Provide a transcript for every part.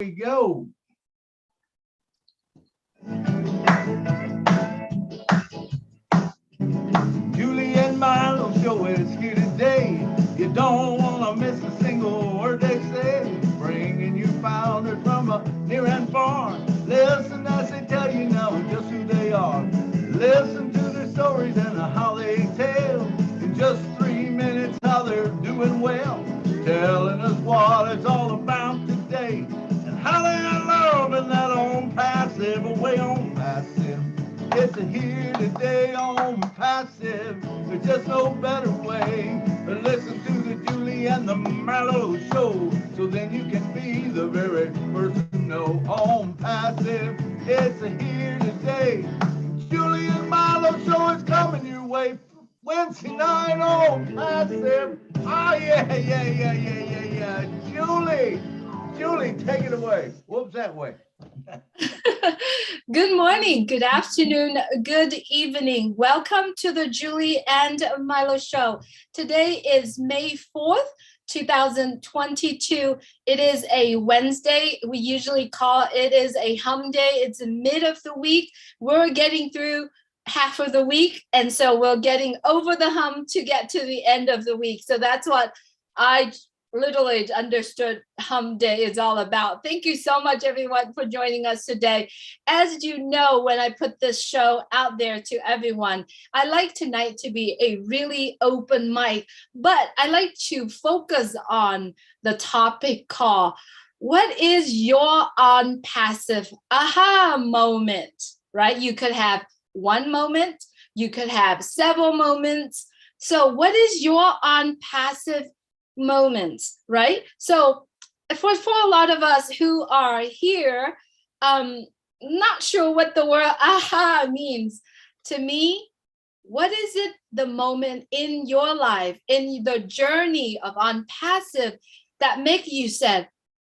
we go. Julie and Milo show is here today. You don't want to miss a single word they say. Bringing you founders from a near and far. Listen as they tell you now just who they are. Listen to their stories and how they tell. In just 3 minutes how they're doing well. Telling us what it's all about today. And how they are loving that Onpassive away Onpassive. It's a here today on passive. There's just no better way. But listen to the Julie and the Mallow show, so then you can be the very first to know. On passive, it's a here today. Julie and Mallow show is coming your way Wednesday night on passive. Ah, yeah. Julie, take it away. Whoops, that way. Good morning, good afternoon, good evening. Welcome to the Julie and Milo show. Today is May 4th, 2022. It is a Wednesday. We usually call it is a hum day. It's the mid of the week. We're getting through half of the week, and so we're getting over the hum to get to the end of the week. So that's what I literally understood hum day is all about. Thank you so much, everyone, for joining us today. As you know, when I put this show out there to everyone, I like tonight to be a really open mic, but I like to focus on the topic called, what is your Onpassive aha moment, right? You could have one moment, you could have several moments. So what is your Onpassive moments, right? So for a lot of us who are here, not sure what the word aha means. To me, what is it the moment in your life, in the journey of Onpassive, that make you said,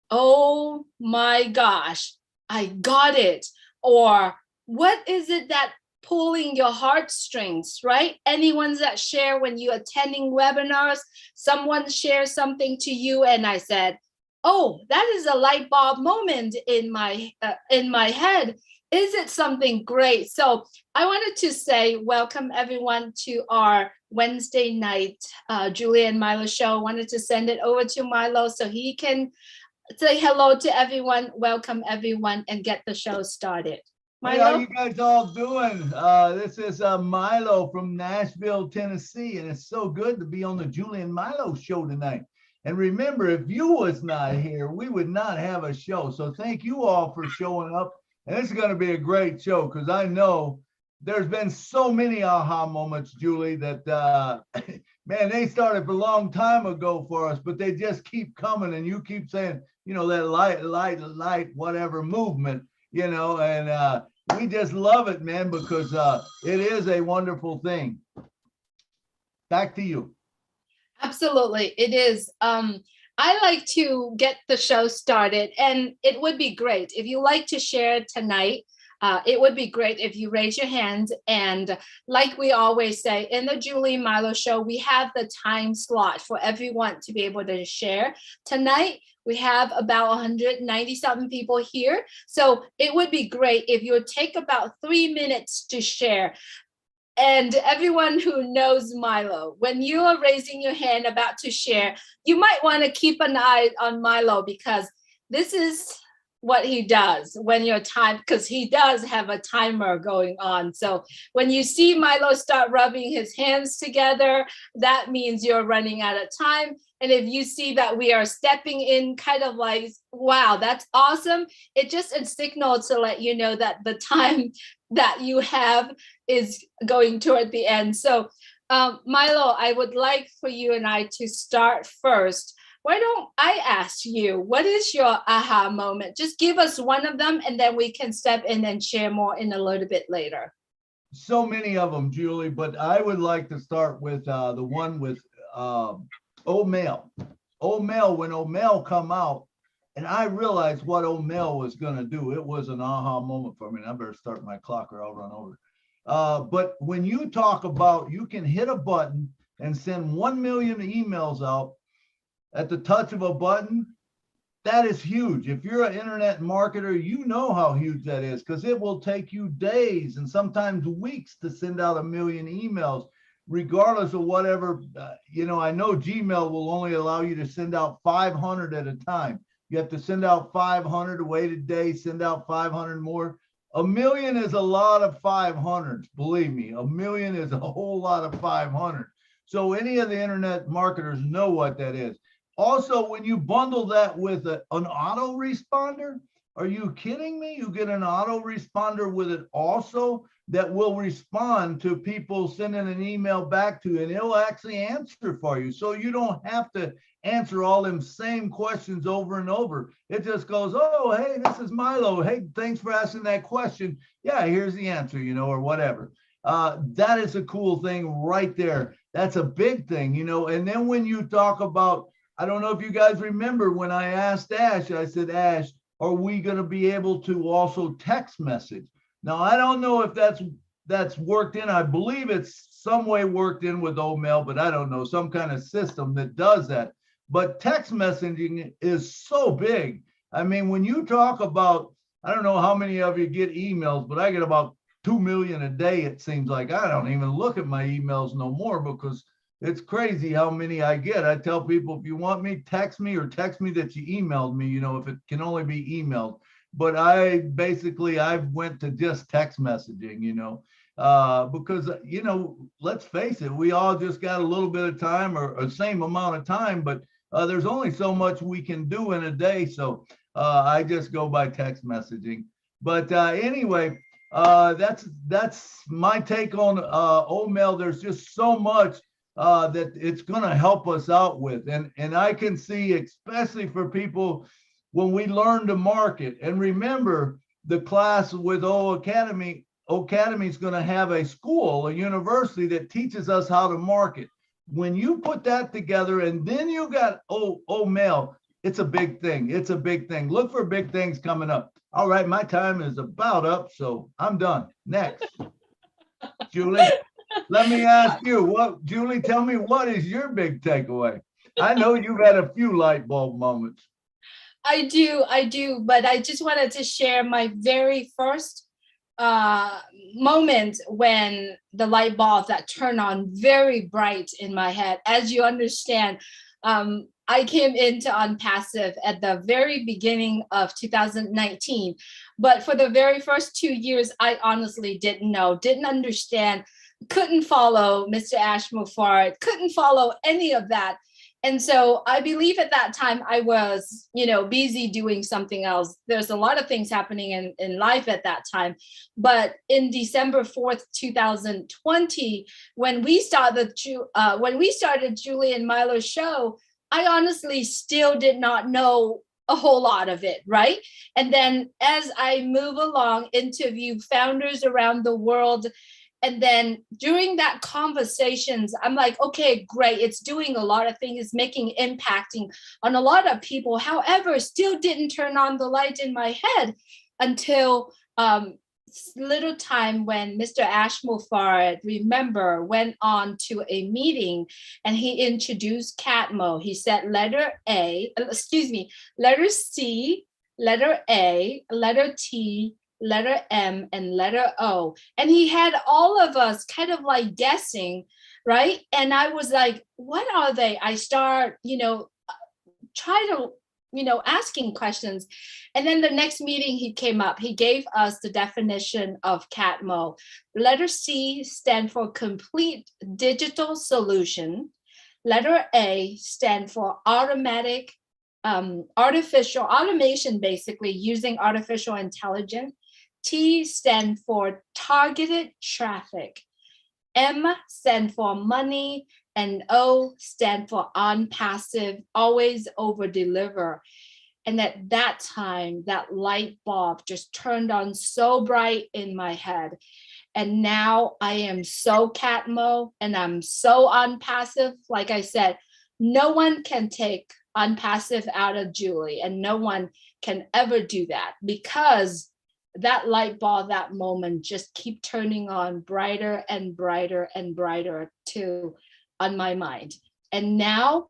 oh my gosh, I got it? Or what is it that pulling your heartstrings, right? Anyone's that share when you're attending webinars, someone shares something to you and I said, oh, that is a light bulb moment in my head. Is it something great? So I wanted to say welcome everyone to our Wednesday night Julie and Milo show. I wanted to send it over to Milo so he can say hello to everyone, welcome everyone, and get the show started. Hey, how you guys all doing? This is Milo from Nashville, Tennessee, and it's so good to be on the Julie and Milo show tonight. And remember, if you was not here, we would not have a show. So thank you all for showing up. And this is going to be a great show because I know there's been so many aha moments, Julie, that, man, they started a long time ago for us, but they just keep coming. And you keep saying, you know, that light, whatever movement, you know, and we just love it, man, because it is a wonderful thing. Back to you. Absolutely, it is. I like to get the show started, and it would be great if you like to share tonight. It would be great if you raise your hand. And like we always say, in the Julie Milo show, we have the time slot for everyone to be able to share. Tonight, we have about 190-something people here. So it would be great if you would take about 3 minutes to share. And everyone who knows Milo, when you are raising your hand about to share, you might want to keep an eye on Milo because this is what he does when your time, because he does have a timer going on. So when you see Milo start rubbing his hands together, that means you're running out of time. And if you see that we are stepping in kind of like, wow, that's awesome, it just a signal to let you know that the time that you have is going toward the end. So Milo, I would like for you and I to start first. Why don't I ask you, what is your aha moment? Just give us one of them and then we can step in and share more in a little bit later. So many of them, Julie, but I would like to start with the one with O'Mel. O'Mel, when O'Mel come out, and I realized what O'Mel was going to do, it was an aha moment for me. And I better start my clock or I'll run over. But when you talk about you can hit a button and send 1 million emails out at the touch of a button, That is huge. If you're an internet marketer, you know how huge that is, because it will take you days and sometimes weeks to send out 1 million emails, regardless of whatever. I know Gmail will only allow you to send out 500 at a time. You have to send out 500, wait a day, send out 500 more. 1 million is a lot of 500s. Believe me, 1 million is a whole lot of 500. So any of the internet marketers know what that is. Also, when you bundle that with an autoresponder, are you kidding me? You get an autoresponder with it also that will respond to people sending an email back to you, and it'll actually answer for you. So you don't have to answer all them same questions over and over. It just goes, oh, hey, this is Milo. Hey, thanks for asking that question. Yeah, here's the answer, or whatever. That is a cool thing right there. That's a big thing, And then when you talk about, I don't know if you guys remember when I asked Ash, I said, Ash, are we going to be able to also text message? Now, I don't know if that's worked in. I believe it's some way worked in with Omail, but I don't know, some kind of system that does that. But text messaging is so big. I mean, when you talk about, I don't know how many of you get emails, but I get about 2 million a day, it seems like. I don't even look at my emails no more because it's crazy how many I get. I tell people, if you want me, text me or text me that you emailed me, if it can only be emailed. But I went to just text messaging, because, let's face it, we all just got a little bit of time or the same amount of time, but there's only so much we can do in a day. So I just go by text messaging. But anyway, that's my take on Omail. There's just so much that it's going to help us out with. And I can see, especially for people, when we learn to market. And remember, the class with Academy is going to have a school, a university that teaches us how to market. When you put that together and then you got Omail, it's a big thing. It's a big thing. Look for big things coming up. All right, my time is about up, so I'm done. Next, Julie. Let me ask you, Julie, tell me, what is your big takeaway? I know you've had a few light bulb moments. I do, but I just wanted to share my very first moment when the light bulb that turned on very bright in my head. As you understand, I came into Onpassive at the very beginning of 2019, but for the very first 2 years, I honestly didn't understand, couldn't follow Mr. Ash Mufarad, couldn't follow any of that. And so I believe at that time I was, busy doing something else. There's a lot of things happening in life at that time. But in December 4th, 2020, when we started Julie and Milo's show, I honestly still did not know a whole lot of it, right? And then as I move along, interview founders around the world, and then during that conversations, I'm like, okay, great. It's doing a lot of things, impacting on a lot of people. However, still didn't turn on the light in my head until little time when Mr. Ash Mufarad, remember, went on to a meeting and he introduced Catmo. He said letter C, letter A, letter T, letter M, and letter O. And he had all of us kind of like guessing, right? And I was like, what are they? I start, try to, asking questions. And then the next meeting he came up, he gave us the definition of CATMO. Letter C stand for complete digital solution. Letter A stand for artificial automation, basically using artificial intelligence. T stand for targeted traffic. M stand for money, and O stand for Onpassive, always over deliver. And at that time, that light bulb just turned on so bright in my head. And now I am so Catmo and I'm so Onpassive. Like I said, no one can take Onpassive out of Julie, and no one can ever do that, because that light bulb, that moment, just keep turning on brighter and brighter and brighter too on my mind. And now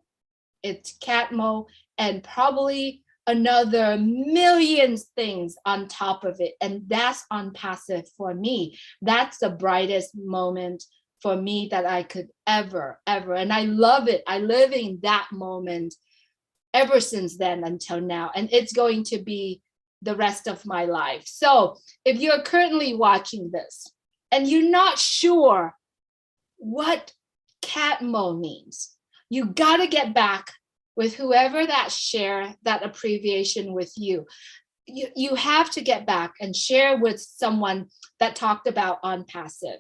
it's Catmo, and probably another millions things on top of it. And that's Onpassive for me. That's the brightest moment for me that I could ever. And I love it. I live in that moment ever since then until now. And it's going to be the rest of my life. So if you're currently watching this and you're not sure what Catmo means, you got to get back with whoever that share that abbreviation with you. You have to get back and share with someone that talked about Onpassive.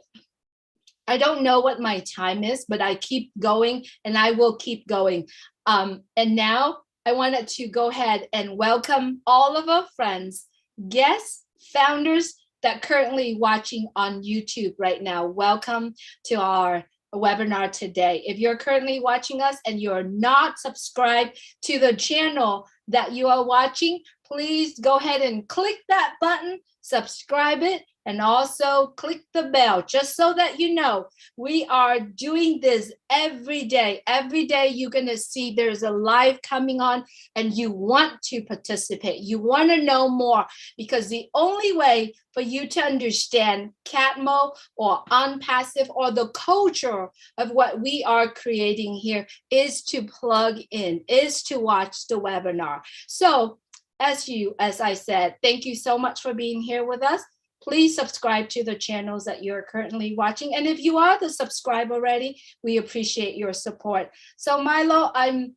I don't know what my time is, but I keep going and I will keep going. And now I wanted to go ahead and welcome all of our friends, guests, founders that currently watching on YouTube right now. Welcome to our webinar today. If you're currently watching us and you're not subscribed to the channel that you are watching, please go ahead and click that button, subscribe it, and also click the bell, just so that you know we are doing this every day. Every day you're gonna see there's a live coming on and you want to participate. You wanna know more, because the only way for you to understand Catmo or Onpassive or the culture of what we are creating here is to plug in, is to watch the webinar. So as I said, thank you so much for being here with us. Please subscribe to the channels that you're currently watching. And if you are the subscriber already, we appreciate your support. So Milo, I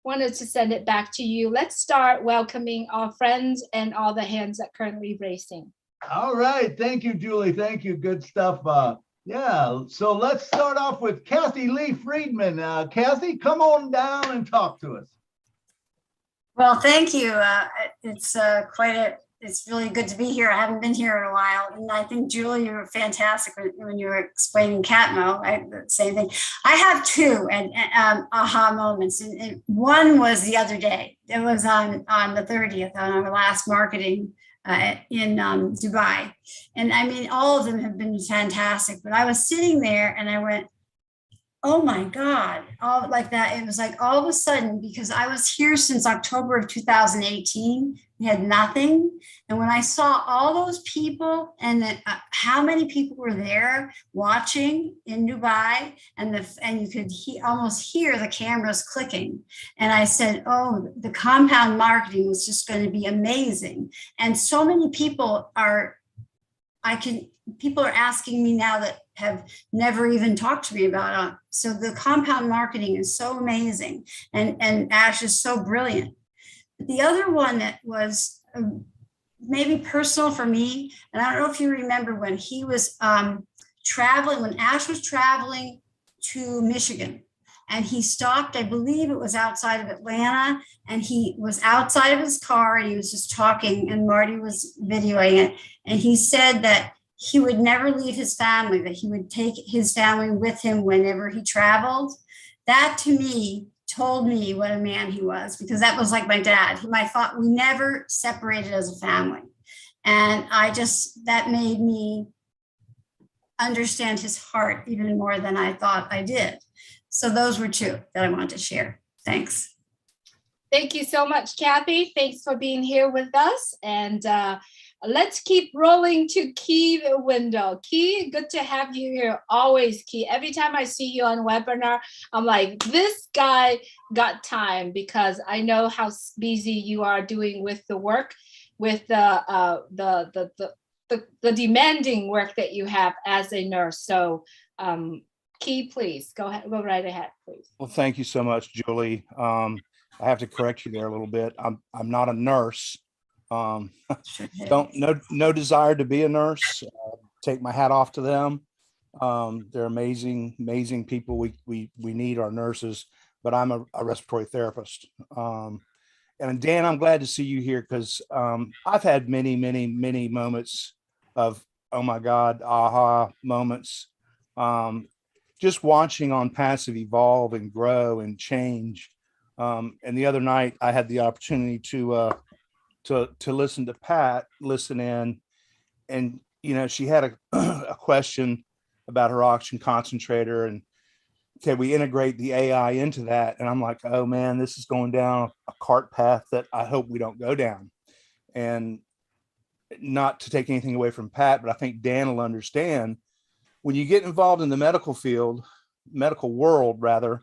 wanted to send it back to you. Let's start welcoming our friends and all the hands that currently racing. All right. Thank you, Julie. Thank you. Good stuff. Yeah. So let's start off with Kathy Lee Friedman. Kathy, come on down and talk to us. Well, thank you. It's really good to be here. I haven't been here in a while. And I think, Julie, you were fantastic when you were explaining Catmo. The same thing. I have two aha moments. And one was the other day. It was on the 30th, on our last marketing in Dubai. And I mean, all of them have been fantastic. But I was sitting there and I went, oh my God, all like that. It was like all of a sudden, because I was here since October of 2018, we had nothing. And when I saw all those people and how many people were there watching in Dubai, and you could almost hear the cameras clicking. And I said, oh, the compound marketing was just going to be amazing. And so many people are asking me now that have never even talked to me about it. So the compound marketing is so amazing, and Ash is so brilliant. But the other one that was maybe personal for me, and I don't know if you remember when he was traveling, when Ash was traveling to Michigan, and he stopped, I believe it was outside of Atlanta, and he was outside of his car and he was just talking, and Marty was videoing it, and he said that he would never leave his family, that he would take his family with him whenever he traveled. That to me told me what a man he was, because that was like my dad. We never separated as a family. And that made me understand his heart even more than I thought I did. So those were two that I wanted to share. Thanks. Thank you so much, Kathy. Thanks for being here with us. And let's keep rolling to Key Window. Key, good to have you here. Always, Key. Every time I see you on webinar, I'm like, this guy got time, because I know how busy you are doing with the work, with the demanding work that you have as a nurse. So Key, please go right ahead, please. Well, thank you so much, Julie. I have to correct you there a little bit. I'm not a nurse. No desire to be a nurse. Take my hat off to them. They're amazing people. We need our nurses, but I'm a respiratory therapist. And Dan, I'm glad to see you here, because I've had many moments of, oh my God, aha moments. Just watching Onpassive evolve and grow and change. And the other night I had the opportunity to listen to Pat, listen in, and she had a question about her oxygen concentrator, and can we integrate the AI into that? And I'm like, oh man, this is going down a cart path that I hope we don't go down. And not to take anything away from Pat, but I think Dan will understand when you get involved in the medical field, medical world rather,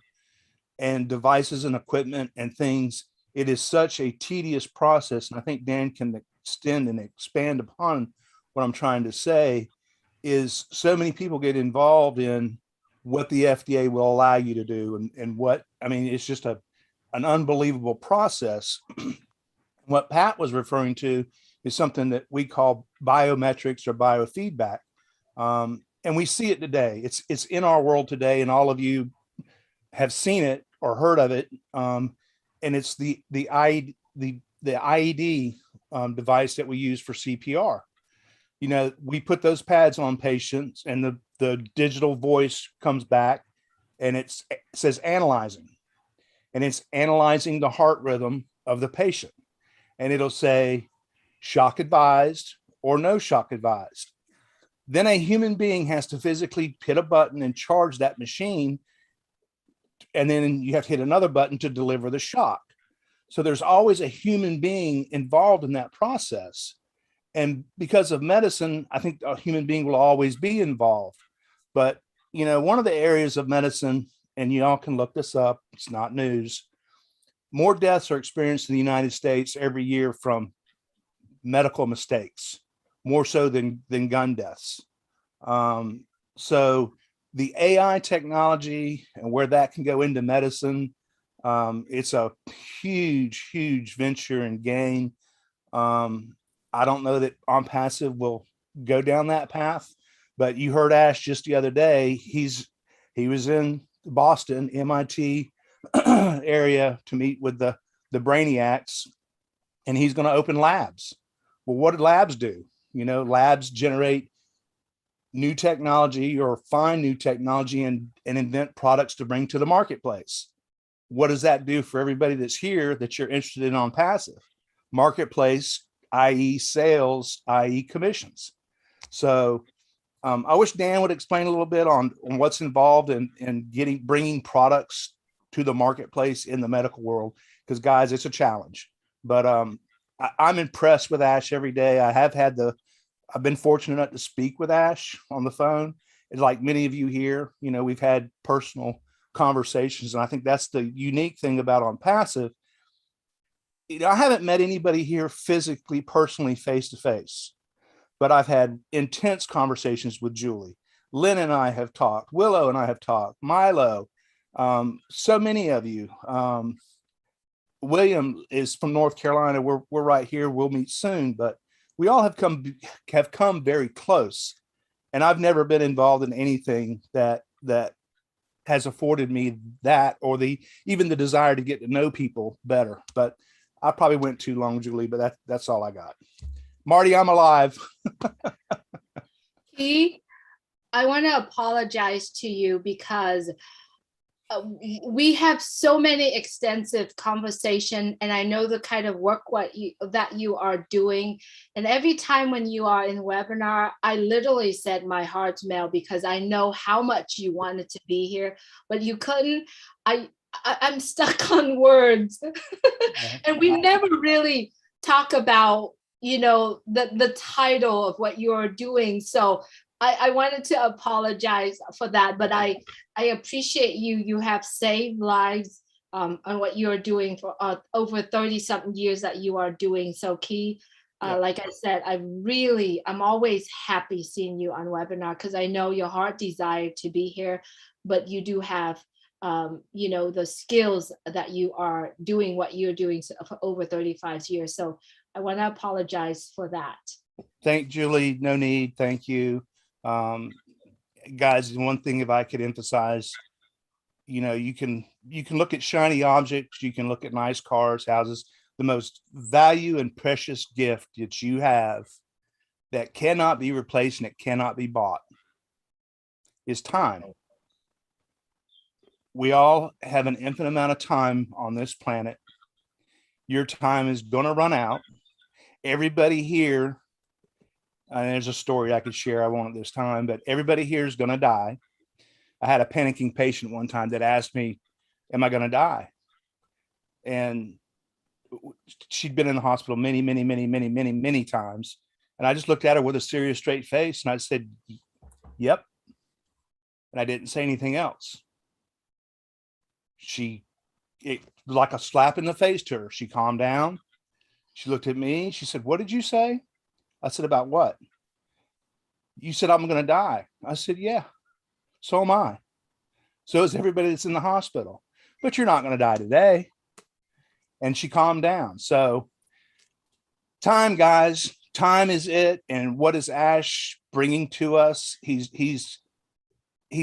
and devices and equipment and things, it is such a tedious process. And I think Dan can extend and expand upon what I'm trying to say is so many people get involved in what the FDA will allow you to do. And what, I mean, it's just an unbelievable process. What Pat was referring to is something that we call biometrics or biofeedback. And we see it today. It's in our world today, and all of you have seen it or heard of it. And it's the IED device that we use for CPR. You know, we put those pads on patients, and the digital voice comes back, and it says analyzing, and it's analyzing the heart rhythm of the patient, and it'll say shock advised or no shock advised. Then a human being has to physically hit a button and charge that machine, and then you have to hit another button to deliver the shock. So there's always a human being involved in that process. And because of medicine, I think a human being will always be involved. But, you know, one of the areas of medicine, and y'all can look this up, it's not news, more deaths are experienced in the United States every year from medical mistakes, more so than gun deaths. So the AI technology and where that can go into medicine, it's a huge venture and gain. I don't know that Onpassive will go down that path, but you heard Ash just the other day. He was in Boston, MIT area to meet with the brainiacs, and he's going to open labs. Well, what do labs do? You know, labs generate new technology or find new technology and invent products to bring to the marketplace. What does that do for everybody that's here that you're interested in Onpassive? Marketplace, i.e. sales, i.e. commissions. So I wish Dan would explain a little bit on what's involved in bringing products to the marketplace in the medical world, because guys, it's a challenge. But I'm impressed with Ash every day. I've been fortunate enough to speak with Ash on the phone. And like many of you here, you know, we've had personal conversations, and I think that's the unique thing about Onpassive. You know, I haven't met anybody here physically, personally, face to face, but I've had intense conversations with Julie. Lynn and I have talked. Willow and I have talked. Milo, so many of you. William is from North Carolina. We're right here. We'll meet soon, but we all have come very close. And I've never been involved in anything that has afforded me that, or even the desire to get to know people better. But I probably went too long, Julie, but that's all I got. Marty, I'm alive. I want to apologize to you because we have so many extensive conversation, and I know the kind of work that you are doing. And every time when you are in webinar, I literally said my heart's melt because I know how much you wanted to be here, but you couldn't. I'm stuck on words. And we never really talk about, you know, the title of what you're doing. So I wanted to apologize for that, but I appreciate you. You have saved lives on what you're doing for over 30 something years that you are doing. So Key, like I said, I'm always happy seeing you on webinar because I know your heart desire to be here, but you do have you know, the skills that you are doing what you're doing for over 35 years. So I want to apologize for that. Thank Julie. No need. Thank you. Guys, one thing if I could emphasize, you know, you can look at shiny objects, you can look at nice cars, houses. The most value and precious gift that you have that cannot be replaced and it cannot be bought is time. We all have an infinite amount of time on this planet. Your time is going to run out. Everybody here, and there's a story I could share, I won't at this time, but everybody here is going to die. I had a panicking patient one time that asked me, am I going to die? And she'd been in the hospital many times. And I just looked at her with a serious, straight face. And I said, yep. And I didn't say anything else. It like a slap in the face to her. She calmed down. She looked at me. She said, what did you say? I said, about what? You said, I'm going to die. I said, yeah, so am I. So is everybody that's in the hospital, but you're not going to die today. And she calmed down. So time, guys, time is it. And what is Ash bringing to us? He's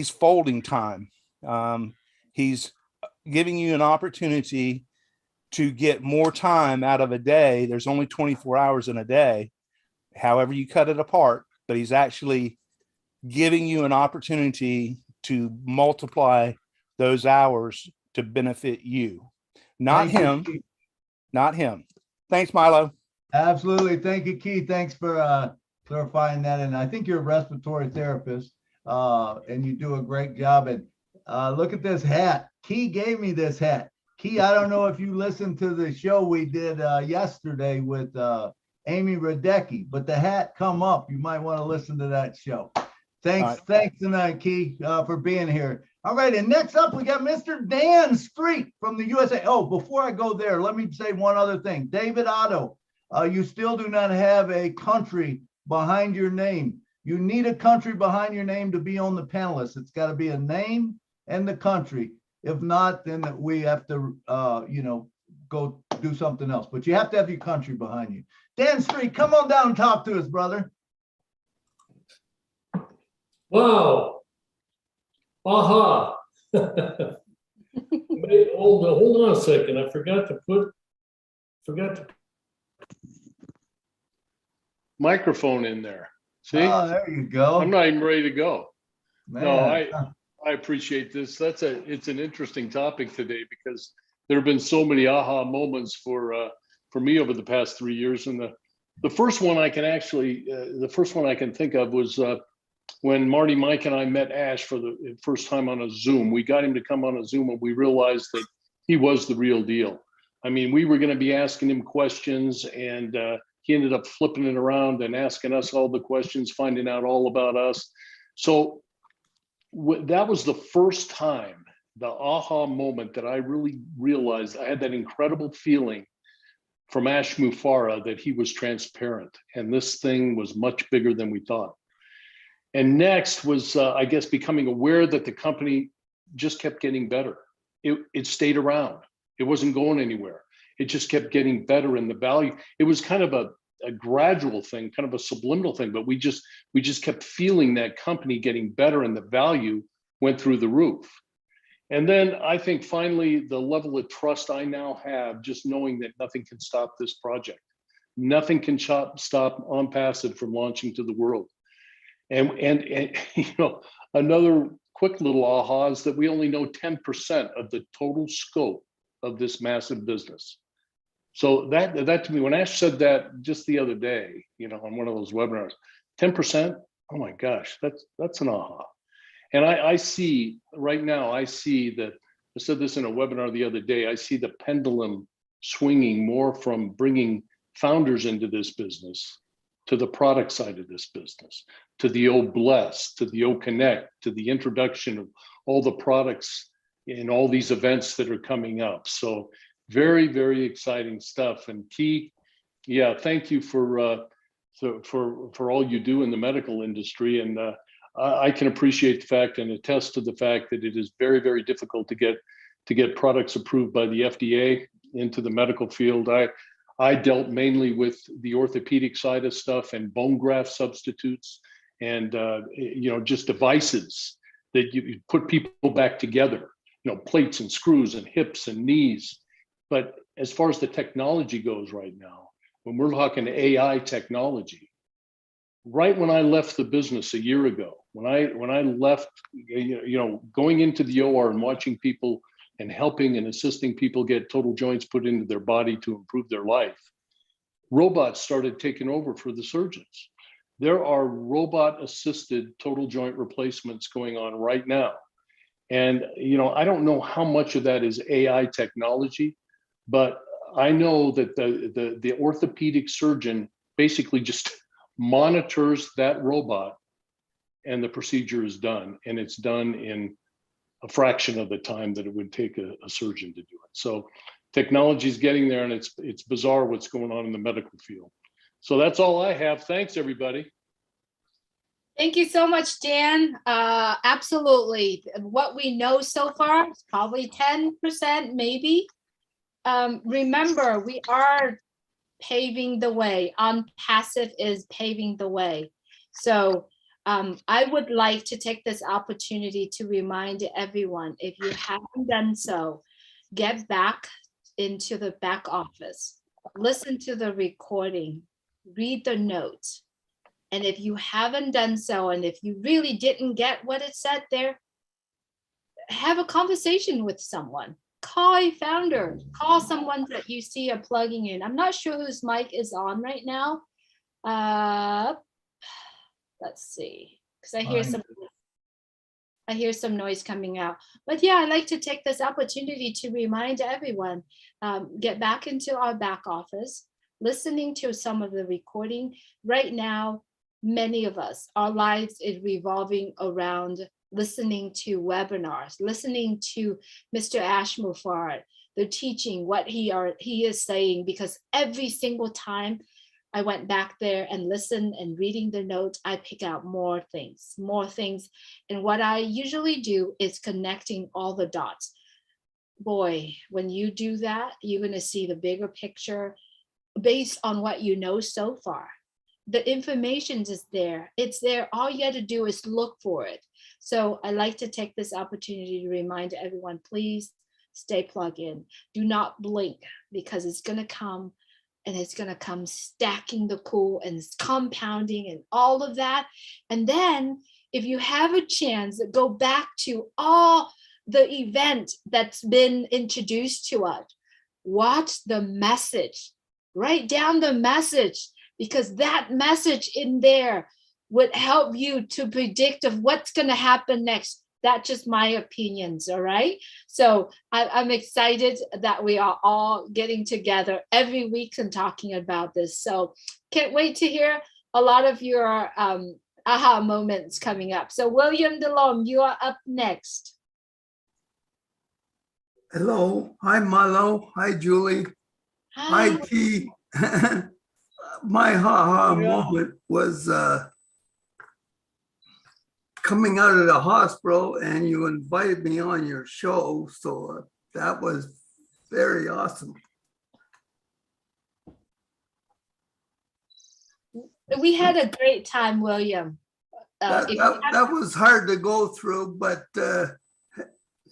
folding time. He's giving you an opportunity to get more time out of a day. There's only 24 hours in a day, however you cut it apart, but he's actually giving you an opportunity to multiply those hours to benefit you, not him. Thanks, Milo. Absolutely. Thank you, Keith. Thanks for clarifying that. And I think you're a respiratory therapist, and you do a great job. And look at this hat. Key gave me this hat. Key, I don't know if you listened to the show we did yesterday with Amy Radecki, but the hat come up. You might want to listen to that show. Thanks tonight, Key, for being here. All right, and next up, we got Mr. Dan Street from the USA. Oh, before I go there, let me say one other thing. David Otto, you still do not have a country behind your name. You need a country behind your name to be on the panelists. It's got to be a name and the country. If not, then we have to, go do something else. But you have to have your country behind you. Dan Street, come on down and talk to us, brother. Wow. Aha. Wait, hold on a second. I forgot to put microphone in there. See? Oh, there you go. I'm not even ready to go. Man. No, I appreciate this. It's an interesting topic today because there have been so many aha moments for me over the past 3 years. And the first one I can think of was when Marty, Mike, and I met Ash for the first time on a Zoom. We got him to come on a Zoom and we realized that he was the real deal. I mean, we were going to be asking him questions and he ended up flipping it around and asking us all the questions, finding out all about us. So that was the first time, the aha moment that I really realized I had that incredible feeling from Ash Mufareh that he was transparent and this thing was much bigger than we thought. And next was, I guess, becoming aware that the company just kept getting better. It stayed around. It wasn't going anywhere. It just kept getting better in the value. It was kind of a gradual thing, kind of a subliminal thing, but we just kept feeling that company getting better and the value went through the roof. And then I think finally the level of trust I now have, just knowing that nothing can stop this project. Nothing can stop Onpassive from launching to the world. And another quick little aha is that we only know 10% of the total scope of this massive business. So that to me, when Ash said that just the other day, on one of those webinars, 10%, oh my gosh, that's an aha. And I see right now, I said this in a webinar the other day, I see the pendulum swinging more from bringing founders into this business to the product side of this business, to the O Bless, to the O Connect, to the introduction of all the products in all these events that are coming up. So very, very exciting stuff. And Key, yeah, thank you for all you do in the medical industry. And I can appreciate the fact and attest to the fact that it is very, very difficult to get products approved by the FDA into the medical field. I dealt mainly with the orthopedic side of stuff and bone graft substitutes and just devices that you put people back together, plates and screws and hips and knees. But as far as the technology goes right now, when we're talking AI technology, right when I left the business a year ago, when I left, going into the OR and watching people and helping and assisting people get total joints put into their body to improve their life, robots started taking over for the surgeons. There are robot assisted total joint replacements going on right now. And, I don't know how much of that is AI technology, but I know that the orthopedic surgeon basically just monitors that robot and the procedure is done. And it's done in a fraction of the time that it would take a surgeon to do it. So technology is getting there, and it's bizarre what's going on in the medical field. So that's all I have. Thanks, everybody. Thank you so much, Dan. Absolutely. What we know so far is probably 10%, maybe. Remember, we are paving the way. Onpassive is paving the way. So I would like to take this opportunity to remind everyone, if you haven't done so, get back into the back office, listen to the recording, read the notes. And if you haven't done so, and if you really didn't get what it said there, have a conversation with someone. Call a founder, call someone that you see are plugging in. I'm not sure whose mic is on right now. Let's see, because I hear some noise coming out. But yeah, I'd like to take this opportunity to remind everyone, get back into our back office, listening to some of the recording. Right now, many of us, our lives is revolving around listening to webinars, listening to Mr. Ashmufard, the teaching, what he is saying, because every single time I went back there and listened and reading the notes, I pick out more things. And what I usually do is connecting all the dots. Boy, when you do that, you're going to see the bigger picture based on what you know so far. The information is there. It's there. All you got to do is look for it. So I like to take this opportunity to remind everyone, please stay plugged in. Do not blink, because it's going to come, and it's going to come stacking the cool and compounding and all of that. And then if you have a chance, go back to all the event that's been introduced to us. Watch the message. Write down the message, because that message in there would help you to predict of what's going to happen next. That's just my opinions, all right? So I'm excited that we are all getting together every week and talking about this. So can't wait to hear a lot of your aha moments coming up. So William DeLome, you are up next. Hello, hi Marlo, hi Julie, hi T. My ha-ha moment was coming out of the hospital, and you invited me on your show, so that was very awesome. We had a great time, William. That was hard to go through, but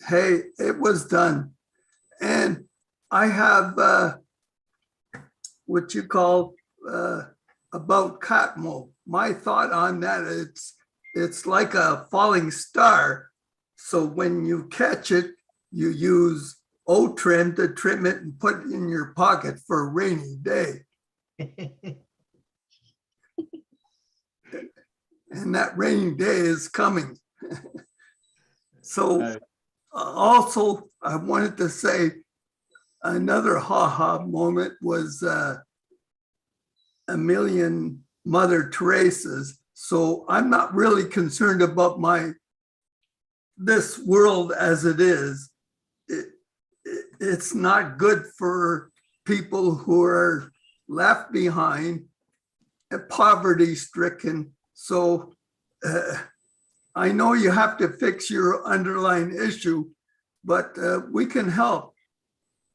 hey, it was done. And I have what you call about Catmull. My thought on that, it's like a falling star. So when you catch it, you use O-trim to trim it and put it in your pocket for a rainy day. And that rainy day is coming. So also, I wanted to say another ha-ha moment was a million Mother Teresa's. So I'm not really concerned about this world as it is. It's not good for people who are left behind and poverty stricken. So I know you have to fix your underlying issue, but we can help,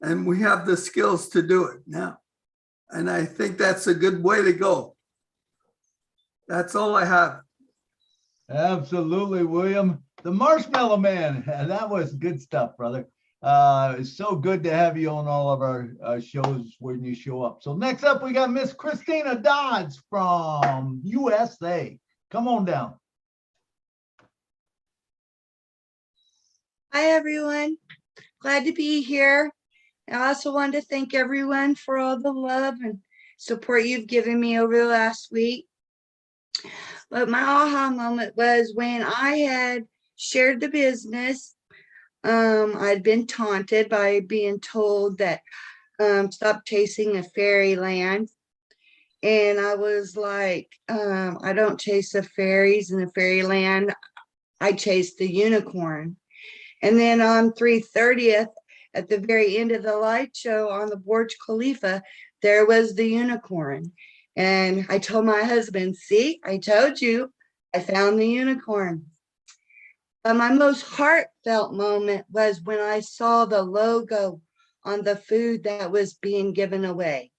and we have the skills to do it now. And I think that's a good way to go. That's all I have. Absolutely, William. The Marshmallow Man, that was good stuff, brother. It's so good to have you on all of our shows when you show up. So next up, we got Miss Christina Dodds from USA. Come on down. Hi, everyone. Glad to be here. I also want to thank everyone for all the love and support you've given me over the last week. But my aha moment was when I had shared the business I'd been taunted by being told that stop chasing a fairyland. And I was like, I don't chase the fairies in the fairyland. I chase the unicorn. And then on 3/30th, at the very end of the light show on the Burj Khalifa, there was the unicorn. And I told my husband, see, I told you, I found the unicorn. But my most heartfelt moment was when I saw the logo on the food that was being given away.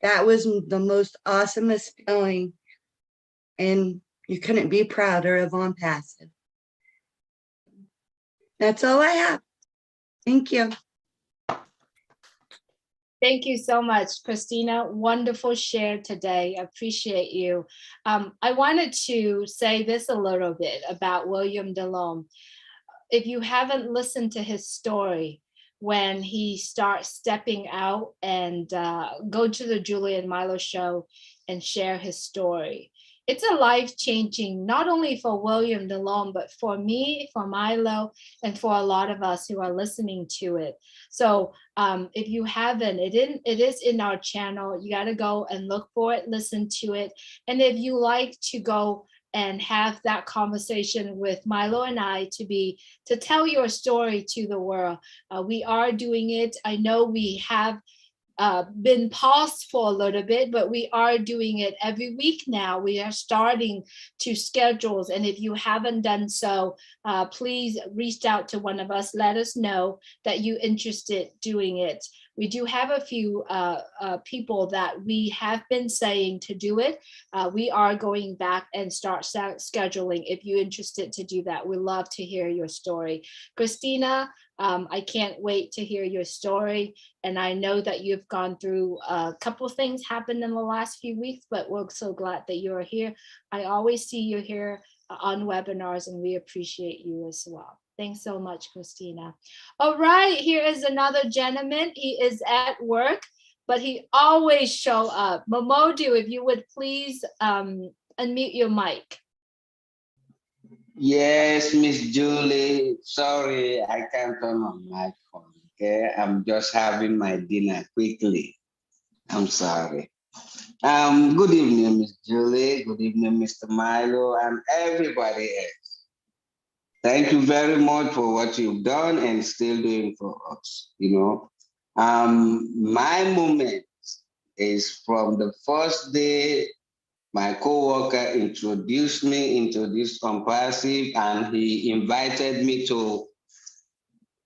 That was the most awesomest feeling. And you couldn't be prouder of Onpassive. That's all I have. Thank you. Thank you so much, Christina. Wonderful share today. I appreciate you. I wanted to say this a little bit about William Delhomme. If you haven't listened to his story, when he starts stepping out and go to the Julie and Milo show and share his story, it's a life-changing, not only for William Delhomme, but for me, for Milo, and for a lot of us who are listening to it. So if you haven't, it is in our channel. You got to go and look for it, listen to it. And if you like to go and have that conversation with Milo and I to tell your story to the world, we are doing it. I know we have been paused for a little bit, but we are doing it every week now. We are starting to schedules, and if you haven't done so, please reach out to one of us. Let us know that you're interested doing it. We do have a few people that we have been saying to do it. We are going back and start scheduling if you're interested to do that. We'd love to hear your story. Christina, I can't wait to hear your story. And I know that you've gone through a couple things happened in the last few weeks, but we're so glad that you're here. I always see you here on webinars, and we appreciate you as well. Thanks so much, Christina. All right, here is another gentleman. He is at work, but he always show up. Momodu, if you would please unmute your mic. Yes, Miss Julie. Sorry, I can't turn on my phone. Okay, I'm just having my dinner quickly. I'm sorry. Good evening, Miss Julie. Good evening, Mr. Milo, and everybody else. Thank you very much for what you've done and still doing for us. You know, my moment is from the first day my co-worker introduced me into this Onpassive, and he invited me to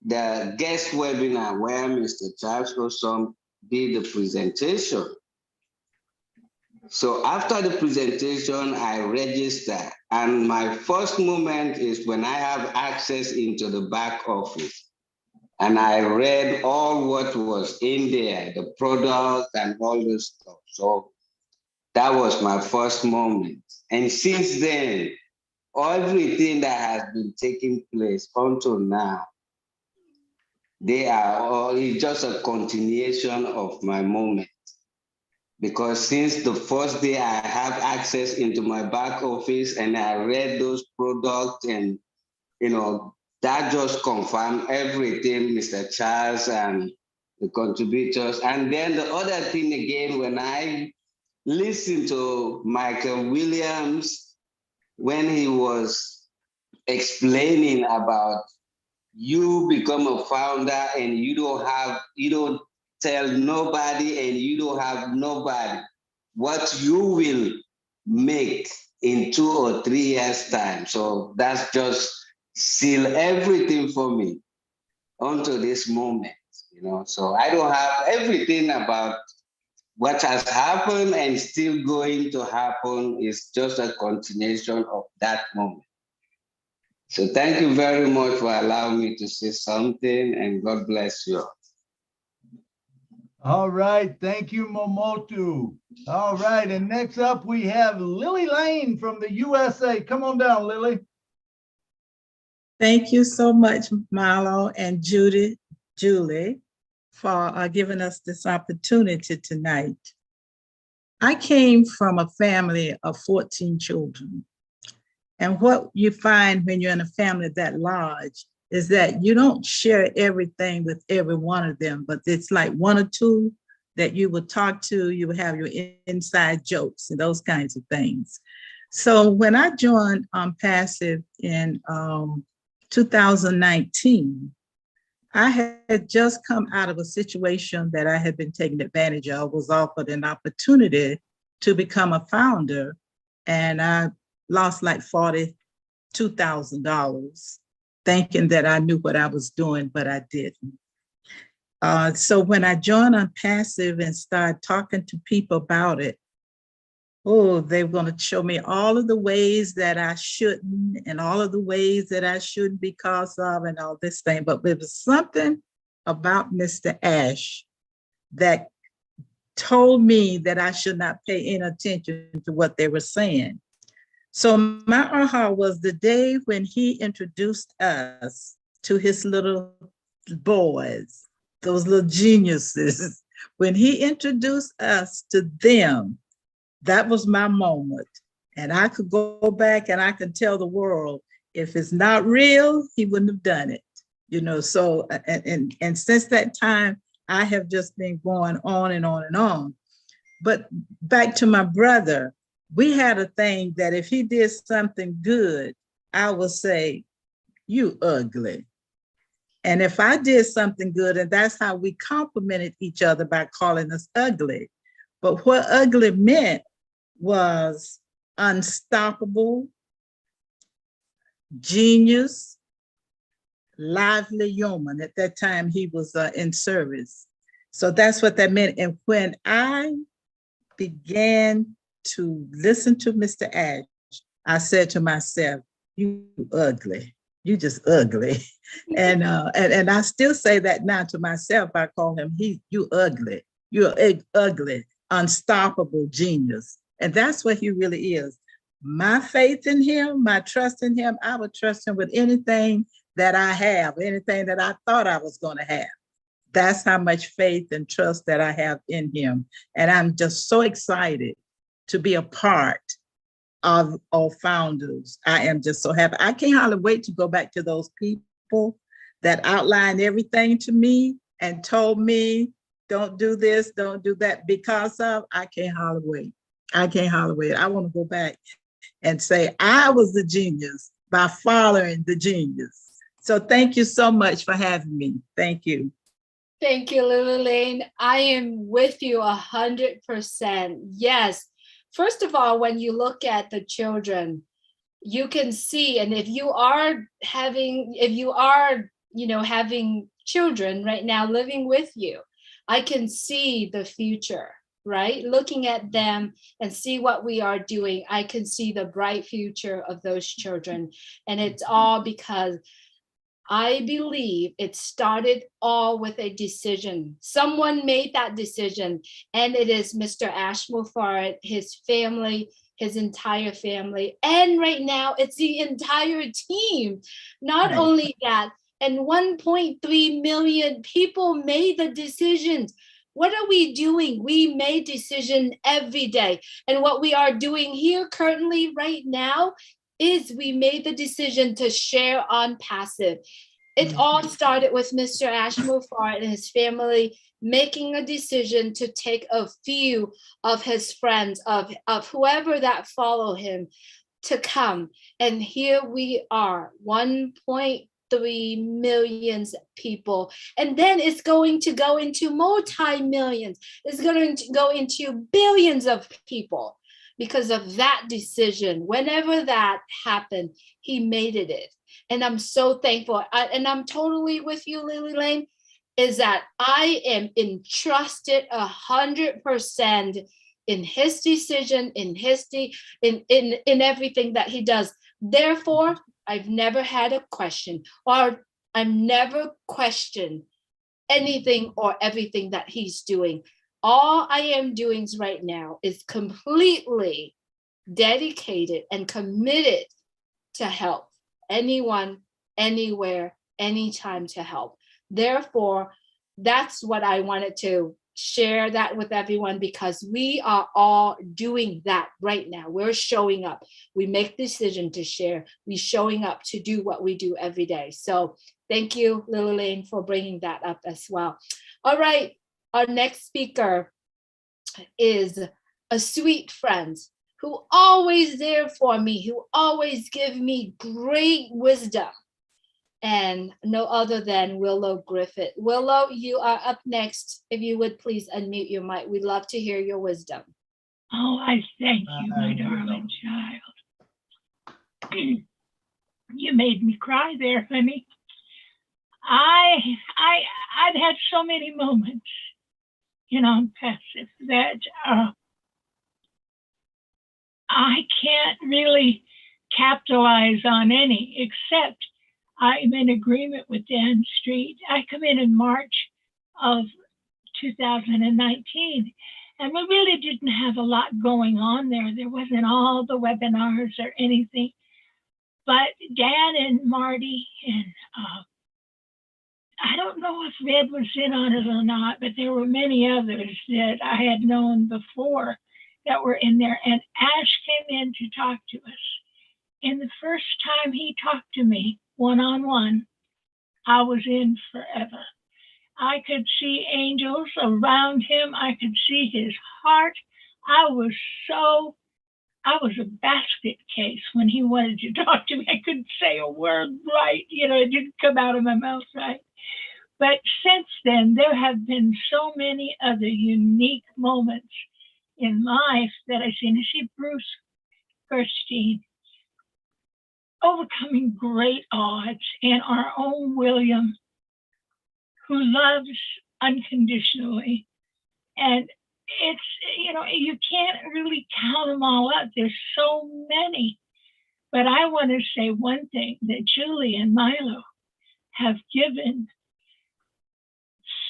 the guest webinar where Mr. Charles Osom did the presentation. So after the presentation, I registered, and my first moment is when I have access into the back office. And I read all what was in there, the product and all this stuff. So that was my first moment. And since then, everything that has been taking place until now, they are all, it's just a continuation of my moment. Because since the first day I have access into my back office and I read those products, and you know, that just confirmed everything, Mr. Charles and the contributors. And then the other thing again, when I listen to Michael Williams when he was explaining about you become a founder and you don't tell nobody and you don't have nobody, what you will make in 2 or 3 years' time. So that's just seal everything for me until this moment, you know. So I don't have everything about what has happened and still going to happen is just a continuation of that moment. So thank you very much for allowing me to say something, and God bless you. All right. Thank you, Momotu. All right. And next up, we have Lily Lane from the USA. Come on down, Lily. Thank you so much, Milo and Julie, for giving us this opportunity tonight. I came from a family of 14 children. And what you find when you're in a family that large is that you don't share everything with every one of them, but it's like one or two that you would talk to, you would have your inside jokes and those kinds of things. So when I joined Onpassive in 2019, I had just come out of a situation that I had been taken advantage of, was offered an opportunity to become a founder, and I lost like $42,000, thinking that I knew what I was doing, but I didn't. So when I joined Onpassive and started talking to people about it, oh, they were going to show me all of the ways that I shouldn't and all of the ways that I shouldn't because of and all this thing. But there was something about Mr. Ash that told me that I should not pay any attention to what they were saying. So my aha was the day when he introduced us to his little boys, those little geniuses. When he introduced us to them, that was my moment. And I could go back and I could tell the world, if it's not real, he wouldn't have done it. You know, so, and since that time, I have just been going on and on and on. But back to my brother, we had a thing that if he did something good, I would say, you ugly. And if I did something good, and that's how we complimented each other by calling us ugly. But what ugly meant was unstoppable, genius, lively yeoman. At that time, he was in service. So that's what that meant. And when I began to listen to Mr. Ash, I said to myself, you ugly. You just ugly. And I still say that now to myself. I call him, you ugly. You're ugly, unstoppable genius. And that's what he really is. My faith in him, my trust in him, I would trust him with anything that I have, anything that I thought I was going to have. That's how much faith and trust that I have in him. And I'm just so excited to be a part of founders. I am just so happy. I can't hardly wait to go back to those people that outlined everything to me and told me, don't do this, don't do that because of, I can't hardly wait. I can't hardly wait. I want to go back and say, I was the genius by following the genius. So thank you so much for having me. Thank you. Thank you, Lily Lane. I am with you 100%. Yes. First of all, when you look at the children, you can see, and if you are having children right now living with you, I can see the future, right? Looking at them and see what we are doing, I can see the bright future of those children. And it's all because I believe it started all with a decision. Someone made that decision, and it is Mr. Ash Mufarad, his family, his entire family. And right now, it's the entire team. Not Right. only that, and 1.3 million people made the decisions. What are we doing? We made decision every day. And what we are doing here currently right now is we made the decision to share Onpassive. It all started with Mr. Ash Mufarad and his family making a decision to take a few of his friends, of whoever that follow him, to come. And here we are, 1.3 million people. And then it's going to go into multi-millions. It's going to go into billions of people. Because of that decision, whenever that happened, he made it. And I'm so thankful. And I'm totally with you, Lily Lane, is that I am entrusted 100% in his decision, in everything that he does. Therefore, I've never had a question, or I'm never questioned anything or everything that he's doing. All I am doing right now is completely dedicated and committed to help anyone, anywhere, anytime to help. Therefore, that's what I wanted to share that with everyone, because we are all doing that right now. We're showing up. We make the decision to share. We're showing up to do what we do every day. So thank you, Lily Lane, for bringing that up as well. All right, our next speaker is a sweet friend who always there for me, who always give me great wisdom, and no other than Willow Griffith. Willow, you are up next. If you would please unmute your mic. We'd love to hear your wisdom. Oh, I thank you, my darling child. You made me cry there, honey. I've had so many moments in Onpassive that I can't really capitalize on any, except I'm in agreement with Dan Street. I come in March of 2019, and we really didn't have a lot going on there. There wasn't all the webinars or anything, but Dan and Marty and I don't know if Red was in on it or not, but there were many others that I had known before that were in there, and Ash came in to talk to us. And the first time he talked to me one-on-one, I was in forever. I could see angels around him. I could see his heart. I was a basket case when he wanted to talk to me. I couldn't say a word right. It didn't come out of my mouth right. But since then, there have been so many other unique moments in life that I've seen. I see Bruce Gerstein overcoming great odds, and our own William, who loves unconditionally. And it's, you can't really count them all up. There's so many. But I want to say one thing, that Julie and Milo have given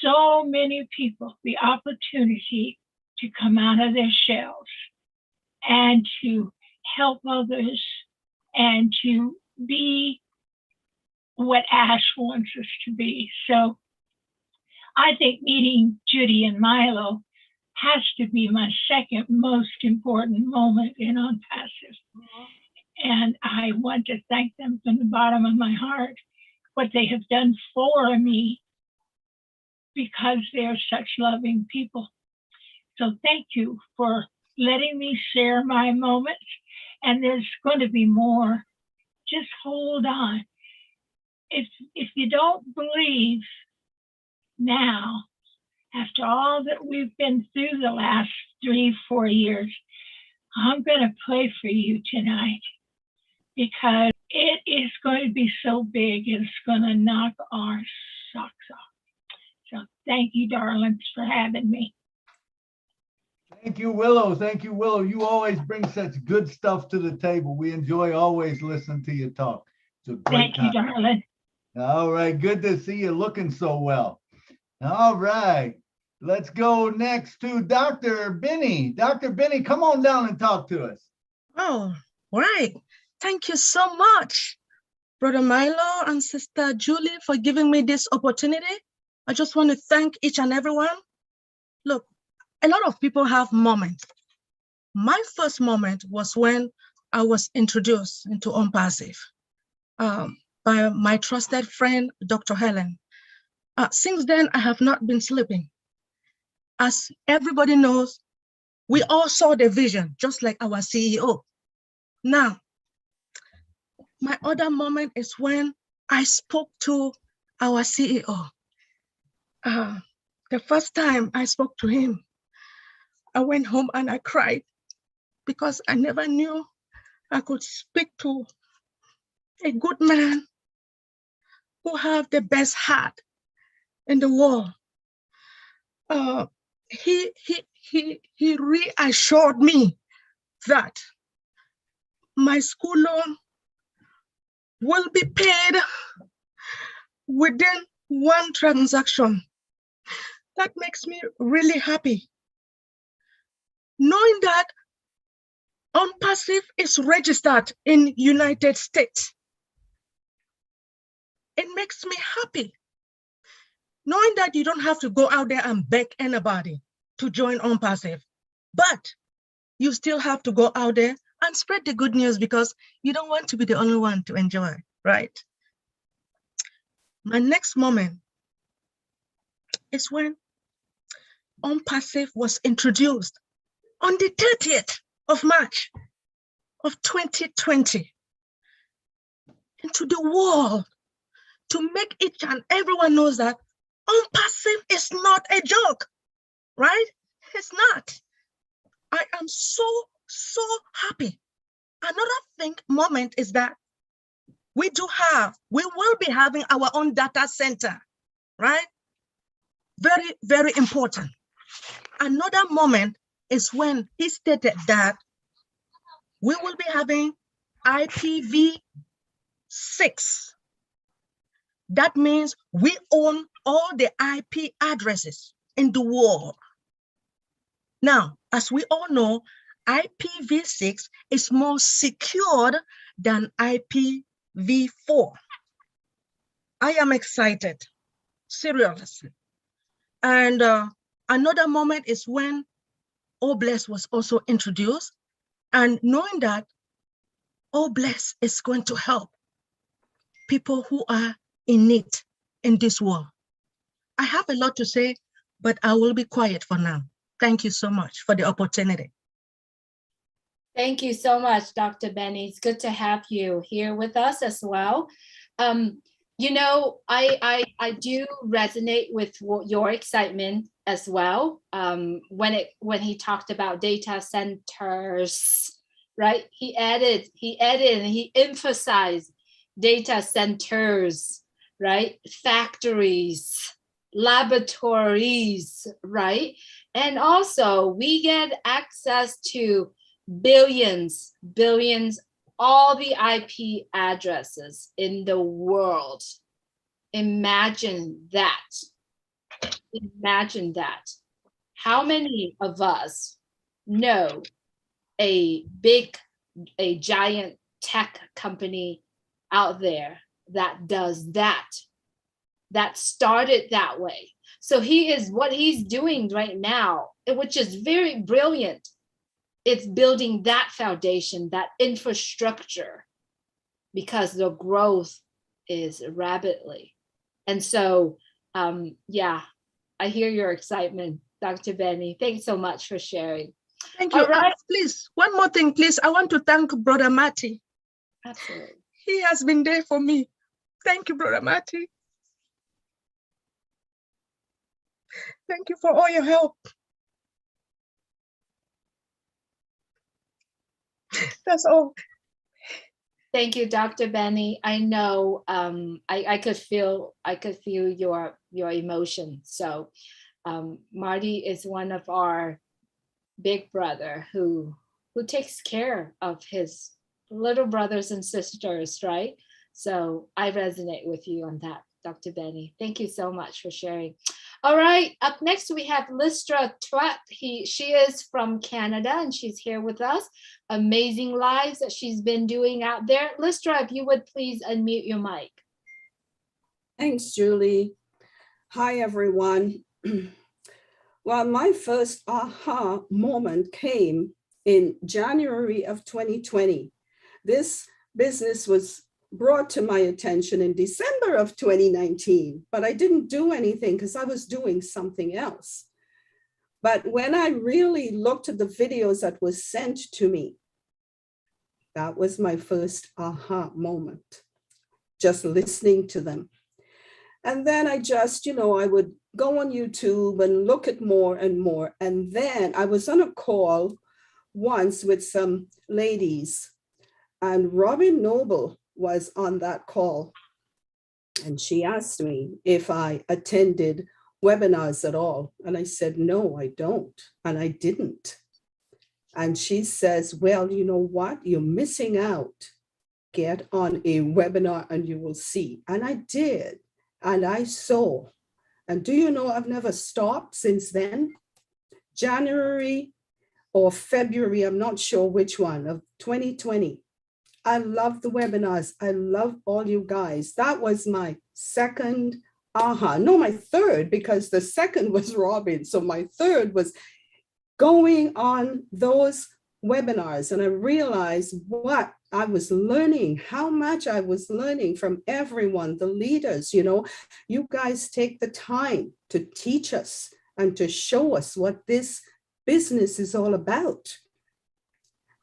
so many people the opportunity to come out of their shells and to help others and to be what Ash wants us to be. So I think meeting Judy and Milo has to be my second most important moment in Onpassive. And I want to thank them from the bottom of my heart, what they have done for me, because they're such loving people. So thank you for letting me share my moments. And there's going to be more. Just hold on. If you don't believe now, after all that we've been through the last 3-4 years, I'm going to pray for you tonight, because it is going to be so big, it's going to knock our socks off. So thank you, darlings, for having me. Thank you, Willow. Thank you, Willow. You always bring such good stuff to the table. We enjoy always listening to you talk. It's a great time. Thank you, darling. All right. Good to see you looking so well. All right. Let's go next to Dr. Benny. Dr. Benny, come on down and talk to us. Oh, right. Thank you so much, Brother Milo and Sister Julie, for giving me this opportunity. I just want to thank each and everyone. Look, a lot of people have moments. My first moment was when I was introduced into Onpassive by my trusted friend, Dr. Helen. Since then, I have not been sleeping. As everybody knows, we all saw the vision, just like our CEO. Now, my other moment is when I spoke to our CEO. The first time I spoke to him, I went home and I cried, because I never knew I could speak to a good man who have the best heart in the world. He reassured me that my school loan will be paid within one transaction. That makes me really happy. Knowing that Onpassive is registered in United States, it makes me happy. knowing that you don't have to go out there and beg anybody to join Onpassive, but you still have to go out there and spread the good news because you don't want to be the only one to enjoy, right? My next moment is when Onpassive was introduced on the 30th of March of 2020 into the world to make each and everyone knows that Onpassive is not a joke, right? It's not. I am so happy. Another moment is that we will be having our own data center, right? Very, very important. Another moment is when he stated that we will be having IPv6. That means we own all the IP addresses in the world. Now, as we all know, IPv6 is more secured than IPv4. I am excited, seriously. And another moment is when Obless was also introduced, and knowing that Obless is going to help people who are in need in this world. I have a lot to say, but I will be quiet for now. Thank you so much for the opportunity. Thank you so much, Dr. Benny. It's good to have you here with us as well. You know, I do resonate with your excitement as well. When he talked about data centers, right? He added and he emphasized data centers, right? Factories, laboratories, right? And also we get access to billions, all the IP addresses in the world. Imagine that. Imagine that. How many of us know a giant tech company out there that does that started that way? So what he's doing right now, which is very brilliant. It's building that foundation, that infrastructure, because the growth is rapidly. And so, yeah, I hear your excitement, Dr. Benny. Thanks so much for sharing. Thank you. All right. Please, one more thing, please. I want to thank Brother Matty. Absolutely. He has been there for me. Thank you, Brother Matty. Thank you for all your help. That's all. Thank you, Dr. Benny. I know I could feel your emotion. So Marty is one of our big brother who takes care of his little brothers and sisters, right? So I resonate with you on that, Dr. Benny. Thank you so much for sharing. All right, up next we have Listra Twat. She is from Canada and she's here with us. Amazing lives that she's been doing out there. Listra, if you would please unmute your mic. Thanks, Julie. Hi, everyone. Well, my first aha moment came in January of 2020. This business was brought to my attention in December of 2019, but I didn't do anything because I was doing something else. But when I really looked at the videos that was sent to me, that was my first aha moment, just listening to them. And then I just, I would go on YouTube and look at more and more. And then I was on a call once with some ladies, and Robin Noble was on that call. And she asked me if I attended webinars at all. And I said, no, I don't. And I didn't. And she says, well, you know what? You're missing out. Get on a webinar and you will see. And I did. And I saw. And do you know, I've never stopped since then. January or February, I'm not sure which one, of 2020. I love the webinars. I love all you guys. That was my second aha, no, my third, because the second was Robin. So my third was going on those webinars, and I realized what I was learning, how much I was learning from everyone, the leaders. You guys take the time to teach us and to show us what this business is all about.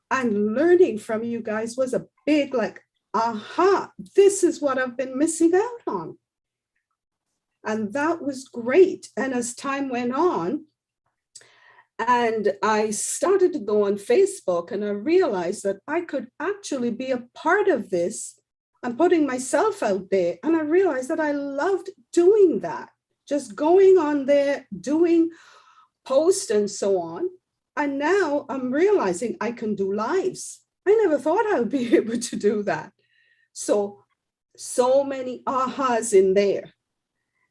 And learning from you guys was a big, like, aha, this is what I've been missing out on. And that was great. And as time went on, and I started to go on Facebook, and I realized that I could actually be a part of this and putting myself out there. And I realized that I loved doing that, just going on there, doing posts and so on. And now I'm realizing I can do lives. I never thought I would be able to do that. So many ahas in there.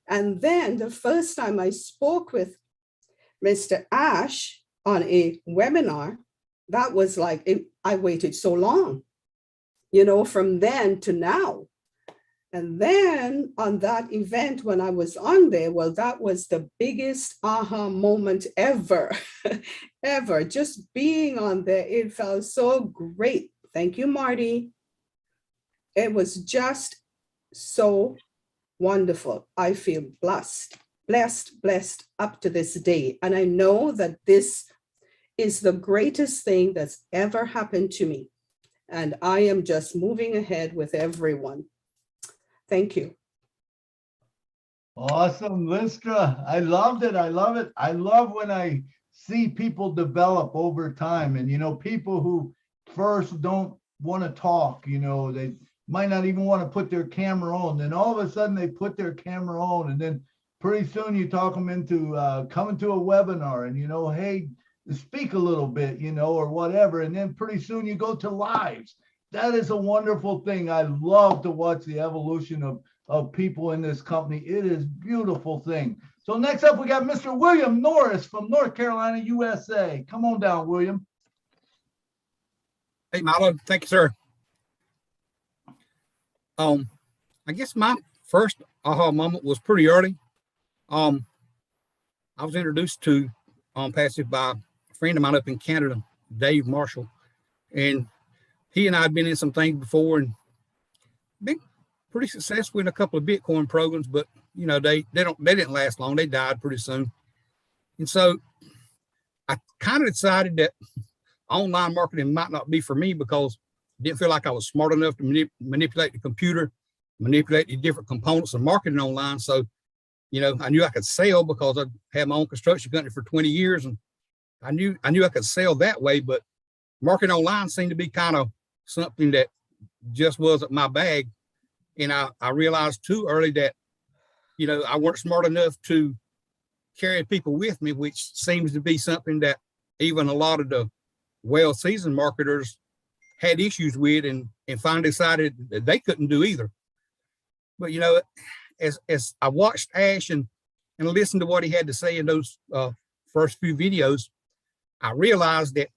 And then the first time I spoke with Mr. Ash on a webinar, that was like, I waited so long, from then to now. And then on that event, when I was on there, well, that was the biggest aha moment ever, ever. Just being on there, it felt so great. Thank you, Marty. It was just so wonderful. I feel blessed up to this day. And I know that this is the greatest thing that's ever happened to me. And I am just moving ahead with everyone. Thank you. Awesome, Listra. I loved it. I love it. I love when I see people develop over time, and, people who first don't want to talk, they might not even want to put their camera on. Then all of a sudden they put their camera on, and then pretty soon you talk them into coming to a webinar and, hey, speak a little bit, or whatever. And then pretty soon you go to lives. That is a wonderful thing. I love to watch the evolution of people in this company. It is a beautiful thing. So next up, we got Mr. William Norris from North Carolina, USA. Come on down, William. Hey, Milo. Thank you, sir. I guess my first aha moment was pretty early. I was introduced to Onpassive by a friend of mine up in Canada, Dave Marshall, and he and I had been in some things before and been pretty successful in a couple of Bitcoin programs, but they didn't last long. They died pretty soon. And so I kind of decided that online marketing might not be for me because I didn't feel like I was smart enough to manipulate the computer, manipulate the different components of marketing online. So, I knew I could sell because I had my own construction company for 20 years. And I knew I could sell that way, but marketing online seemed to be kind of something that just wasn't my bag. And I realized too early that, I weren't smart enough to carry people with me, which seems to be something that even a lot of the well-seasoned marketers had issues with and finally decided that they couldn't do either. But, as I watched Ash and listened to what he had to say in those first few videos, I realized that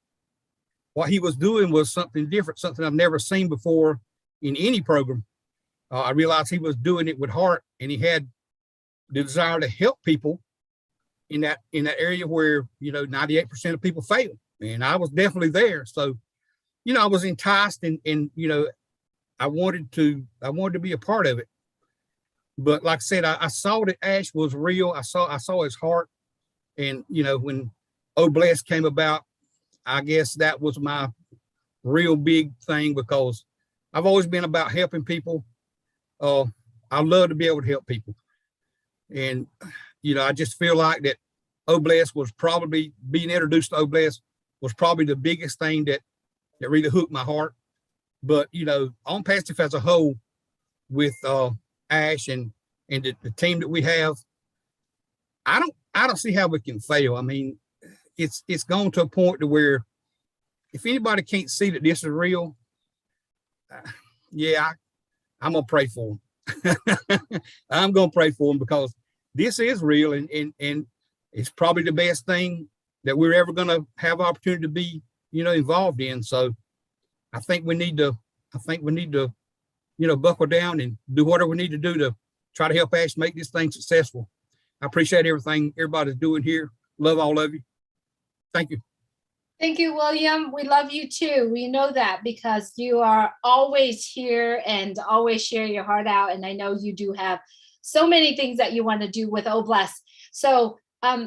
what he was doing was something different, something I've never seen before in any program. I realized he was doing it with heart, and he had the desire to help people in that area where 98% of people fail, and I was definitely there. So, I was enticed, and I wanted to be a part of it. But like I said, I saw that Ash was real. I saw his heart, and when Oh Bless came about, I guess that was my real big thing because I've always been about helping people. I love to be able to help people. And, I just feel like that Oh Bless was probably being introduced to Oh Bless was probably the biggest thing that really hooked my heart. But, Onpassive as a whole with Ash and the team that we have, I don't see how we can fail. I mean, it's gone to a point to where if anybody can't see that this is real, I'm gonna pray for them. I'm gonna pray for them because this is real and it's probably the best thing that we're ever gonna have opportunity to be, involved in. So I think we need to, buckle down and do whatever we need to do to try to help Ash make this thing successful. I appreciate everything everybody's doing here. Love all of you. Thank you. Thank you, William. We love you too. We know that because you are always here and always share your heart out. And I know you do have so many things that you want to do with Obless. So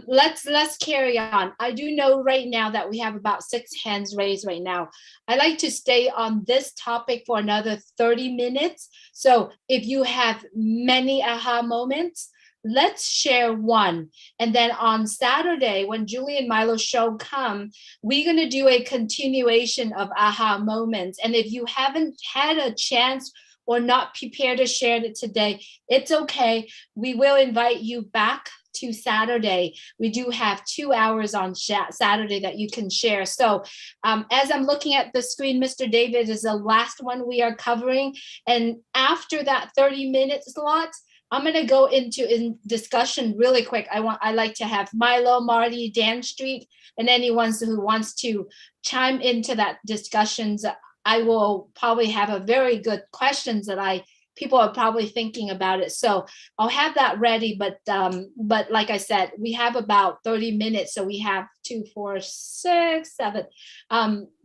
let's carry on. I do know right now that we have about 6 hands raised right now. I like to stay on this topic for another 30 minutes. So if you have many aha moments, let's share one. And then on Saturday, when Julie and Milo's show come, we're going to do a continuation of aha moments. And if you haven't had a chance or not prepared to share it today, it's okay. We will invite you back to Saturday. We do have 2 hours on Saturday that you can share. So as I'm looking at the screen, Mr. David is the last one we are covering. And after that 30-minute slot, I'm going to go into discussion really quick. I like to have Milo, Marty, Dan Street, and anyone who wants to chime into that discussions. I will probably have a very good questions that people are probably thinking about it. So I'll have that ready. But like I said, we have about 30 minutes. So we have 2, 4, 6, 7.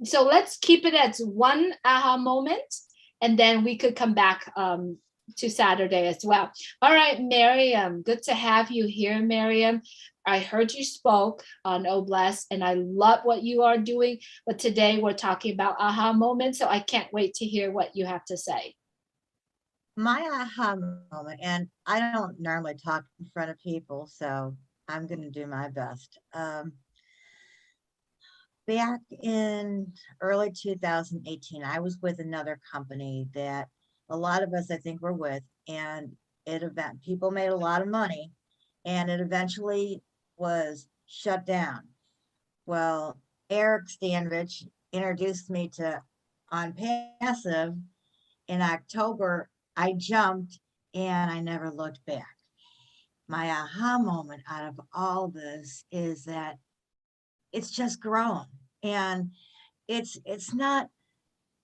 So let's keep it at one aha moment, and then we could come back to Saturday as well. All right, Miriam, good to have you here, Miriam. I heard you spoke on Obless, and I love what you are doing. But today we're talking about aha moments, so I can't wait to hear what you have to say. My aha moment, and I don't normally talk in front of people, so I'm going to do my best. Back in early 2018, I was with another company that a lot of us, I think, were with, and people made a lot of money, and it eventually was shut down. Well, Eric Stanrich introduced me to Onpassive in October. I jumped and I never looked back. My aha moment out of all this is that it's just grown, and it's not,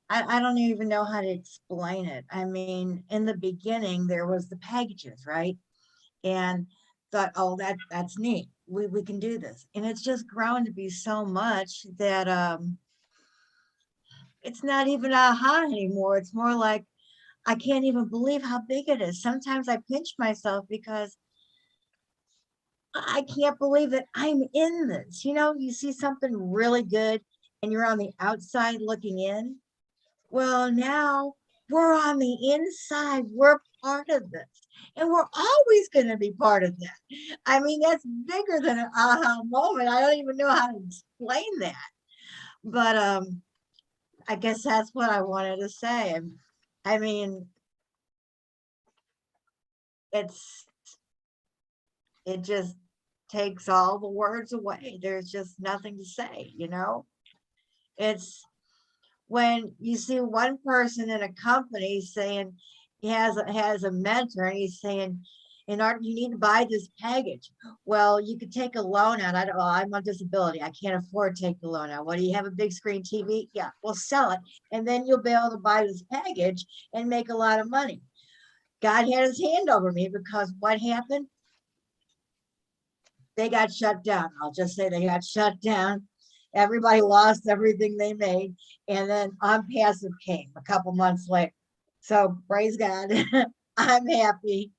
I don't even know how to explain it. I mean, in the beginning, there was the packages, right? And thought, oh, that's neat. We can do this. And it's just grown to be so much that it's not even aha anymore. It's more like, I can't even believe how big it is. Sometimes I pinch myself because I can't believe that I'm in this. You know, you see something really good and you're on the outside looking in. Well, now we're on the inside. We're part of this. And we're always going to be part of that. I mean, that's bigger than an aha moment. I don't even know how to explain that. But I guess that's what I wanted to say. I mean, it just takes all the words away. There's just nothing to say, you know? It's when you see one person in a company saying he has a mentor and he's saying, in order, you need to buy this package. Well, you could take a loan out. I'm on disability. I can't afford to take the loan out. What, do you have a big screen TV? Yeah, well, sell it. And then you'll be able to buy this package and make a lot of money. God had his hand over me because what happened? They got shut down. I'll just say they got shut down. Everybody lost everything they made. And then Onpassive came a couple months later. So praise God. I'm happy.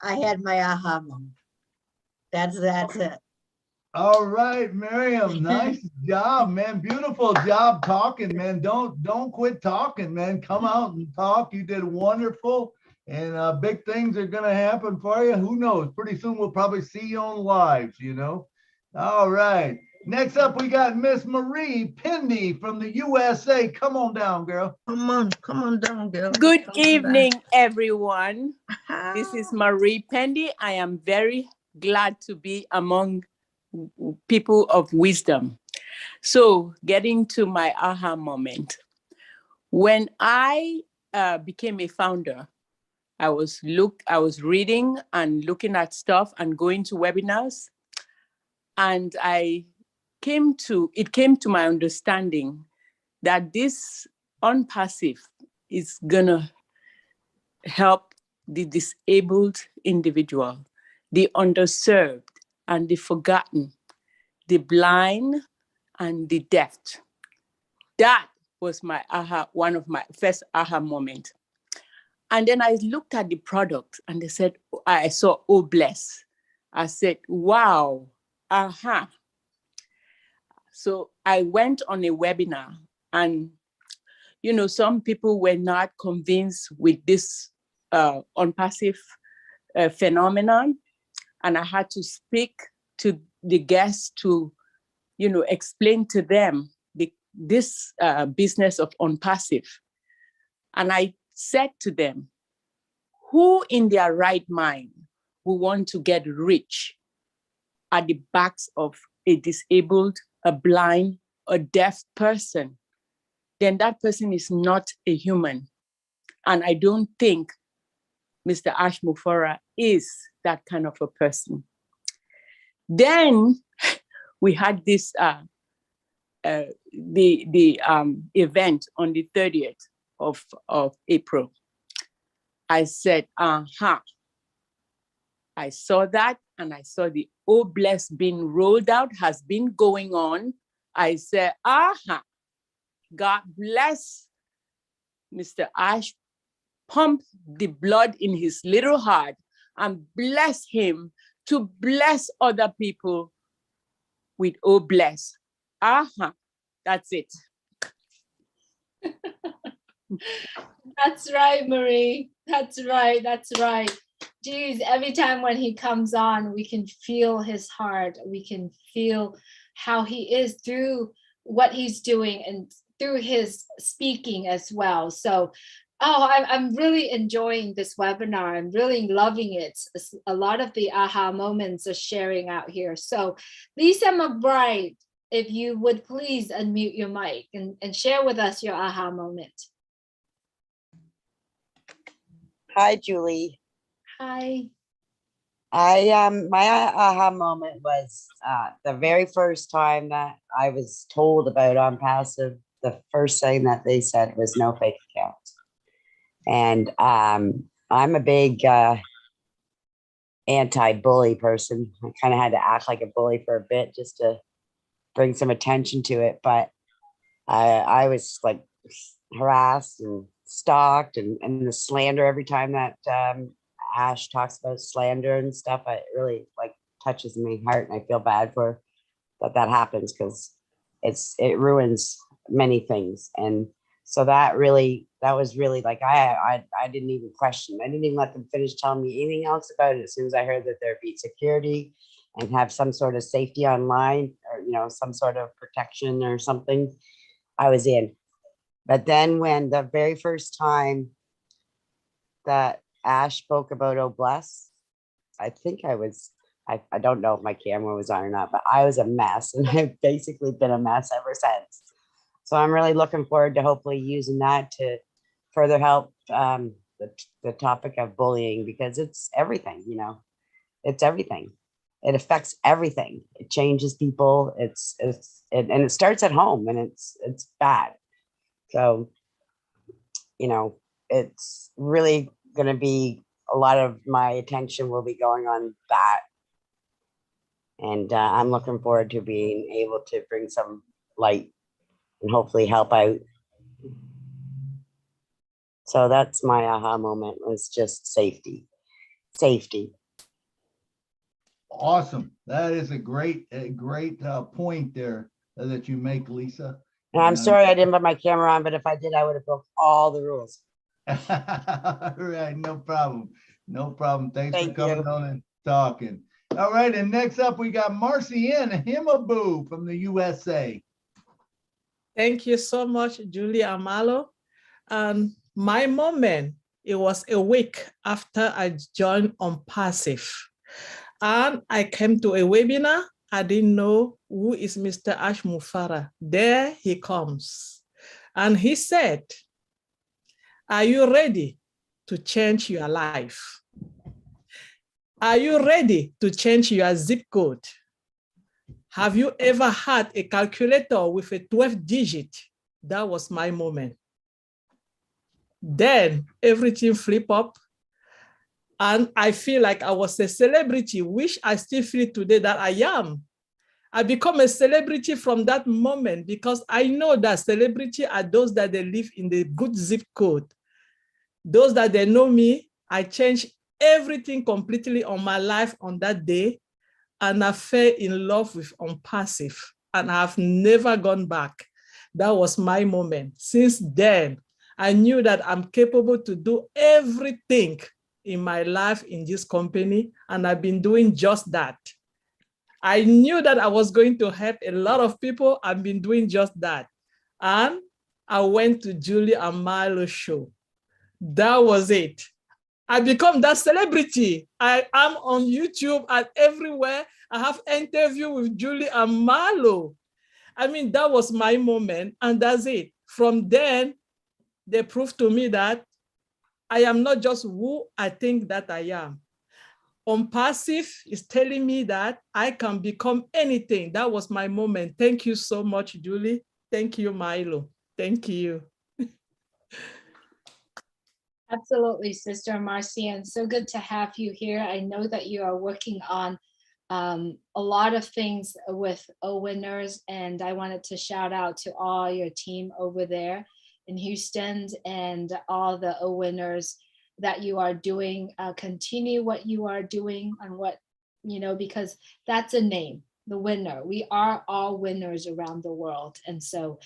I had my aha moment. That's it. All right, Miriam, nice job, man. Beautiful job talking, man. Don't quit talking, man. Come out and talk. You did wonderful, and big things are gonna happen for you. Who knows? Pretty soon we'll probably see you on lives, you know. All right. Next up, we got Miss Marie Pendy from the USA. Come on down, girl. Come on down, girl. Good evening, everyone. This is Marie Pendy. I am very glad to be among people of wisdom. So, getting to my aha moment. When I became a founder, I was reading and looking at stuff and going to webinars, and it came to my understanding that this Onpassive is gonna help the disabled individual, the underserved and the forgotten, the blind and the deaf. That was my one of my first aha moment. And then I looked at the product and they said, I saw Oh Bless. I said, wow, So I went on a webinar and, some people were not convinced with this Onpassive phenomenon. And I had to speak to the guests to, explain to them this business of Onpassive. And I said to them, who in their right mind will want to get rich at the backs of a disabled, a blind, a deaf person? Then that person is not a human. And I don't think Mr. Ash Mufara is that kind of a person. Then we had this event on the 30th of April. I said, I saw that and I saw the Oh Bless being rolled out, has been going on. I said, God bless Mr. Ash, pump the blood in his little heart and bless him to bless other people with Oh Bless. That's it. That's right, Marie. That's right. That's right. Geez, every time when he comes on, we can feel his heart. We can feel how he is through what he's doing and through his speaking as well. So, I'm really enjoying this webinar. I'm really loving it. A lot of the aha moments are sharing out here. So, Lisa McBride, if you would please unmute your mic and share with us your aha moment. Hi, Julie. Hi. My aha moment was the very first time that I was told about Onpassive. The first thing that they said was no fake accounts, and I'm a big anti-bully person. I kind of had to act like a bully for a bit just to bring some attention to it, but I was like harassed and stalked and the slander every time that Ash talks about slander and stuff. It really like touches my heart, and I feel bad for that happens because it ruins many things. And so that was really like I didn't even question. I didn't even let them finish telling me anything else about it. As soon as I heard that there'd be security and have some sort of safety online, or some sort of protection or something, I was in. But then when the very first time that Ash spoke about Oh Bless, I think I don't know if my camera was on or not, but I was a mess, and I've basically been a mess ever since. So I'm really looking forward to hopefully using that to further help the topic of bullying, because it's everything, it's everything. It affects everything. It changes people. And it starts at home, and it's bad. So, it's really going to be a lot of my attention will be going on that. And I'm looking forward to being able to bring some light and hopefully help out. So that's my aha moment, was just safety. Awesome. That is a great point there that you make, Lisa. And I'm sorry I didn't put my camera on, but if I did, I would have broke all the rules. All right, no problem. No problem. Thanks for coming on and talking. All right, and next up we got Marcienne Himaboo from the USA. Thank you so much, Julie Amalo. And my moment, it was a week after I joined Onpassive. And I came to a webinar. I didn't know who is Mr. Ash Mufara. There he comes. And he said, are you ready to change your life? Are you ready to change your zip code? Have you ever had a calculator with a 12 digit? That was my moment. Then everything flipped up. And I feel like I was a celebrity, which I still feel today that I am. I become a celebrity from that moment because I know that celebrity are those that they live in the good zip code. Those that they know me, I changed everything completely on my life on that day. And I fell in love with Onpassive, and I've never gone back. That was my moment. Since then, I knew that I'm capable to do everything in my life in this company, and I've been doing just that. I knew that I was going to help a lot of people. I've been doing just that. And I went to Julie and Milo show. That was it. I become that celebrity. I am on YouTube and everywhere. I have interview with Julie and Marlo. I mean, that was my moment, and that's it. From then, they proved to me that I am not just who I think that I am. Onpassive is telling me that I can become anything. That was my moment. Thank you so much, Julie. Thank you, Milo. Thank you. Absolutely, Sister Marcia, so good to have you here. I know that you are working on a lot of things with O-Winners, and I wanted to shout out to all your team over there in Houston and all the O-Winners that you are doing. Continue what you are doing and what, because that's a name. The winner. We are all winners around the world. And so,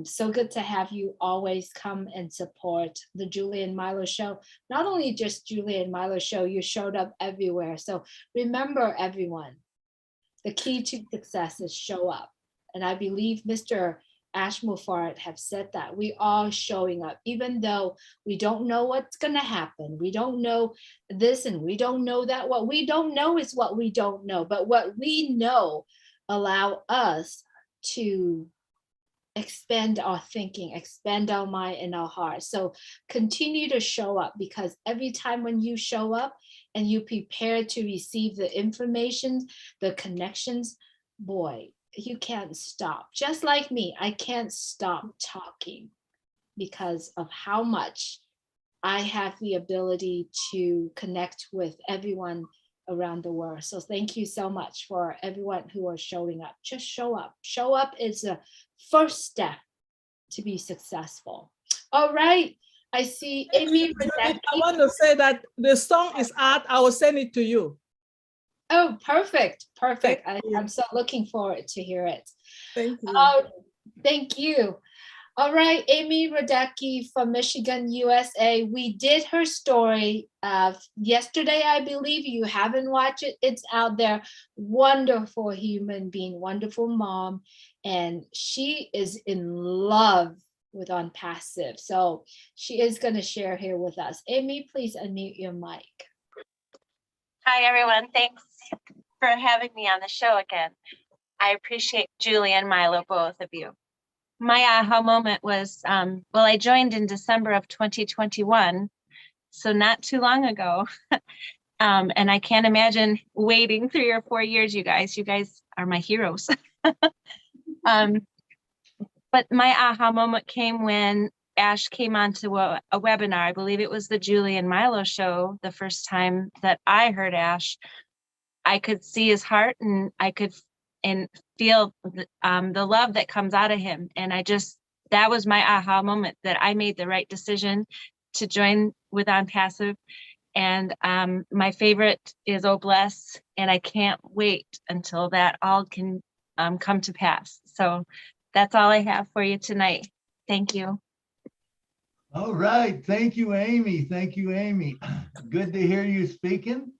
so good to have you always come and support the Julie and Milo show. Not only just Julie and Milo show, you showed up everywhere. So remember, everyone, the key to success is show up. And I believe Mr. Ash Mufarad have said that we are showing up, even though we don't know what's going to happen. We don't know this and we don't know that. What we don't know is what we don't know. But what we know allow us to expand our thinking, expand our mind and our heart. So continue to show up, because every time when you show up and you prepare to receive the information, the connections, boy, you can't stop. Just like me, I can't stop talking because of how much I have the ability to connect with everyone around the world. So thank you so much for everyone who are showing up. Just show up. Show up is the first step to be successful. All right. I see Amy. I want to say that the song is out. I will send it to you. Oh, perfect. Perfect. I'm so looking forward to hear it. Thank you. Thank you. All right, Amy Radecki from Michigan, USA. We did her story yesterday, I believe. You haven't watched it. It's out there. Wonderful human being, wonderful mom. And she is in love with Onpassive. So she is going to share here with us. Amy, please unmute your mic. Hi, everyone. Thanks for having me on the show again. I appreciate Julie and Milo, both of you. My aha moment was, well, I joined in December of 2021, so not too long ago. And I can't imagine waiting 3 or 4 years, you guys. You guys are my heroes. But my aha moment came when Ash came onto a webinar. I believe it was the Julie and Milo show. The first time that I heard Ash, I could see his heart, and I could feel the love that comes out of him. And that was my aha moment, that I made the right decision to join with Onpassive. And my favorite is Oh Bless, and I can't wait until that all can come to pass. So that's all I have for you tonight. Thank you. All right. Thank you, Amy. Thank you, Amy. Good to hear you speaking.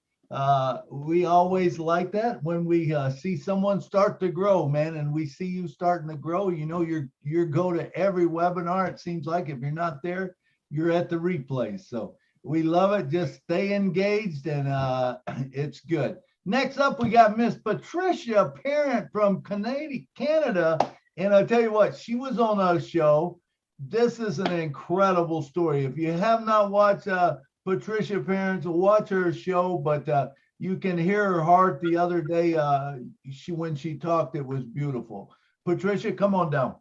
We always like that when we see someone start to grow, man, and we see you starting to grow. You go to every webinar. It seems like if you're not there, you're at the replay. So we love it. Just stay engaged, and it's good. Next up, we got Miss Patricia Parent from Canada. And I'll tell you what, she was on our show. This is an incredible story. If you have not watched Patricia Parents, watch her show, but you can hear her heart. The other day, when she talked, it was beautiful. Patricia, come on down.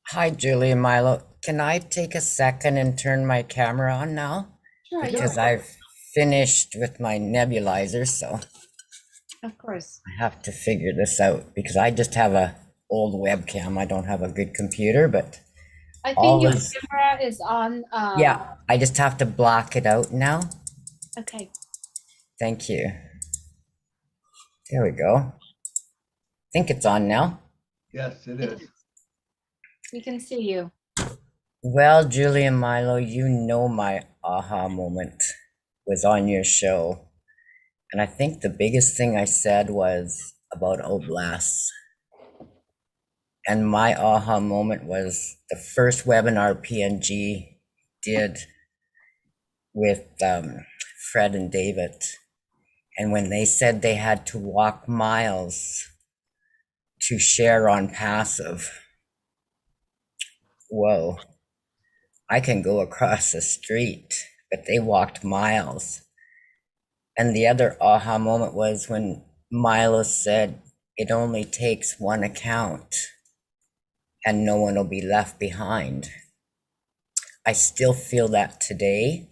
Hi, Julie and Milo. Can I take a second and turn my camera on now? Sure, because yeah, I've finished with my nebulizer, so of course. I have to figure this out because I just have a old webcam. I don't have a good computer, but I think all your is, camera is on. yeah, I just have to block it out now. Okay. Thank you. There we go. Think it's on now. Yes, it is. We can see you. Well, Julie and Milo, you know my aha moment was on your show. And I think the biggest thing I said was about Oblasts. And my aha moment was the first webinar PNG did with Fred and David. And when they said they had to walk miles to share Onpassive, whoa, I can go across the street, but they walked miles. And the other aha moment was when Milo said it only takes one account and no one will be left behind. I still feel that today,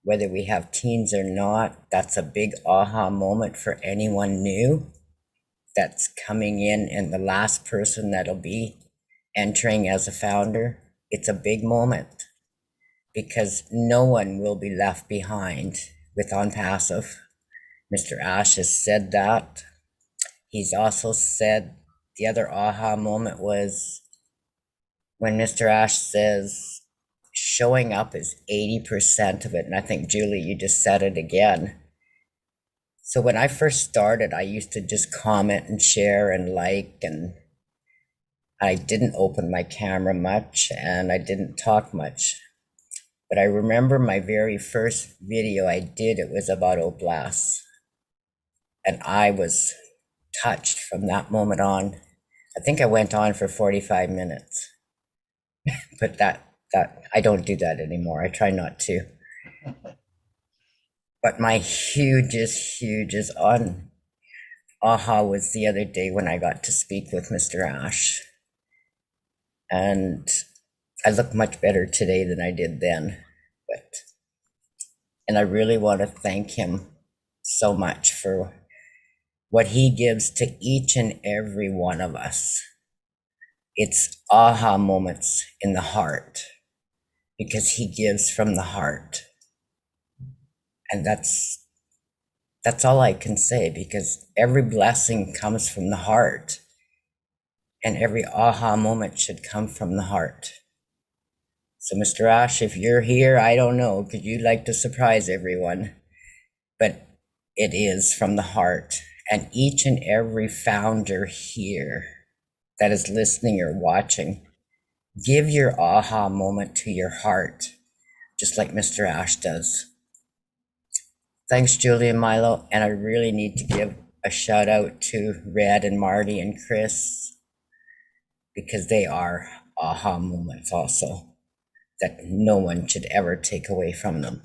whether we have teens or not. That's a big aha moment for anyone new that's coming in and the last person that'll be entering as a founder. It's a big moment because no one will be left behind with Onpassive. Mr. Ash has said that. He's also said the other aha moment was when Mr. Ash says showing up is 80% of it. And I think, Julie, you just said it again. So when I first started, I used to just comment and share and like, and I didn't open my camera much and I didn't talk much. But I remember my very first video I did, it was about Oblasts. And I was touched from that moment on. I think I went on for 45 minutes. But that I don't do that anymore. I try not to. But my hugest aha was the other day when I got to speak with Mr. Ash. And I look much better today than I did then. And I really want to thank him so much for what he gives to each and every one of us. It's aha moments in the heart because he gives from the heart. And that's all I can say, because every blessing comes from the heart and every aha moment should come from the heart. So Mr. Ash, if you're here, I don't know, because you'd like to surprise everyone, but it is from the heart. And each and every founder here that is listening or watching, give your aha moment to your heart, just like Mr. Ash does. Thanks, Julie and Milo. And I really need to give a shout out to Red and Marty and Chris, because they are aha moments also that no one should ever take away from them.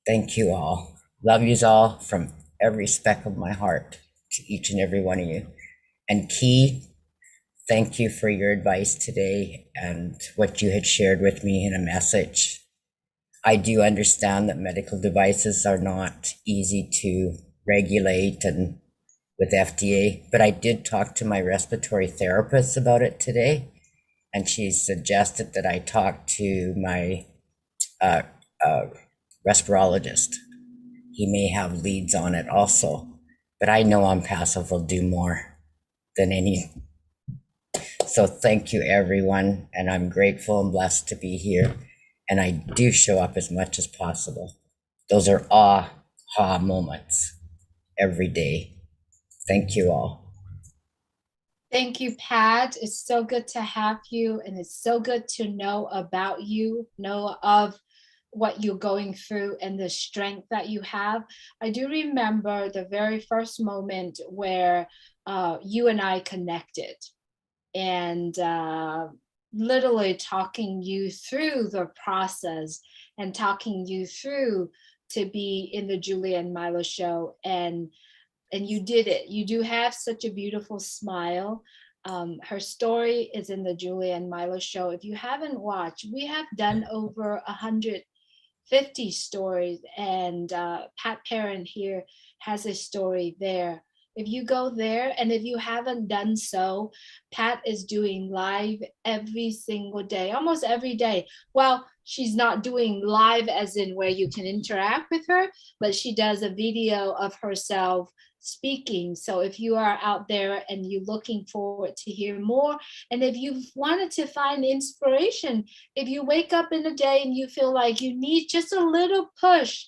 Thank you all. Love yous all from every speck of my heart to each and every one of you. And Key, thank you for your advice today and what you had shared with me in a message. I do understand that medical devices are not easy to regulate and with FDA, but I did talk to my respiratory therapist about it today, and she suggested that I talk to my respirologist. He may have leads on it also, but I know Onpassive will do more than any. So thank you, everyone, and I'm grateful and blessed to be here, and I do show up as much as possible. Those are aha moments every day. Thank you all. Thank you, Pat. It's so good to have you, and it's so good to know about you, know of what you're going through and the strength that you have. I do remember the very first moment where you and I connected, and literally talking you through the process and talking you through to be in the Julie and Milo show. And you did it. You do have such a beautiful smile. Her story is in the Julie and Milo show. If you haven't watched, we have done over 100 50 stories, and Pat Perrin here has a story there. If you go there, and if you haven't done so, Pat is doing live every single day, almost every day. Well, she's not doing live as in where you can interact with her, but she does a video of herself speaking. So if you are out there and you're looking forward to hear more, and if you've wanted to find inspiration, if you wake up in the day and you feel like you need just a little push,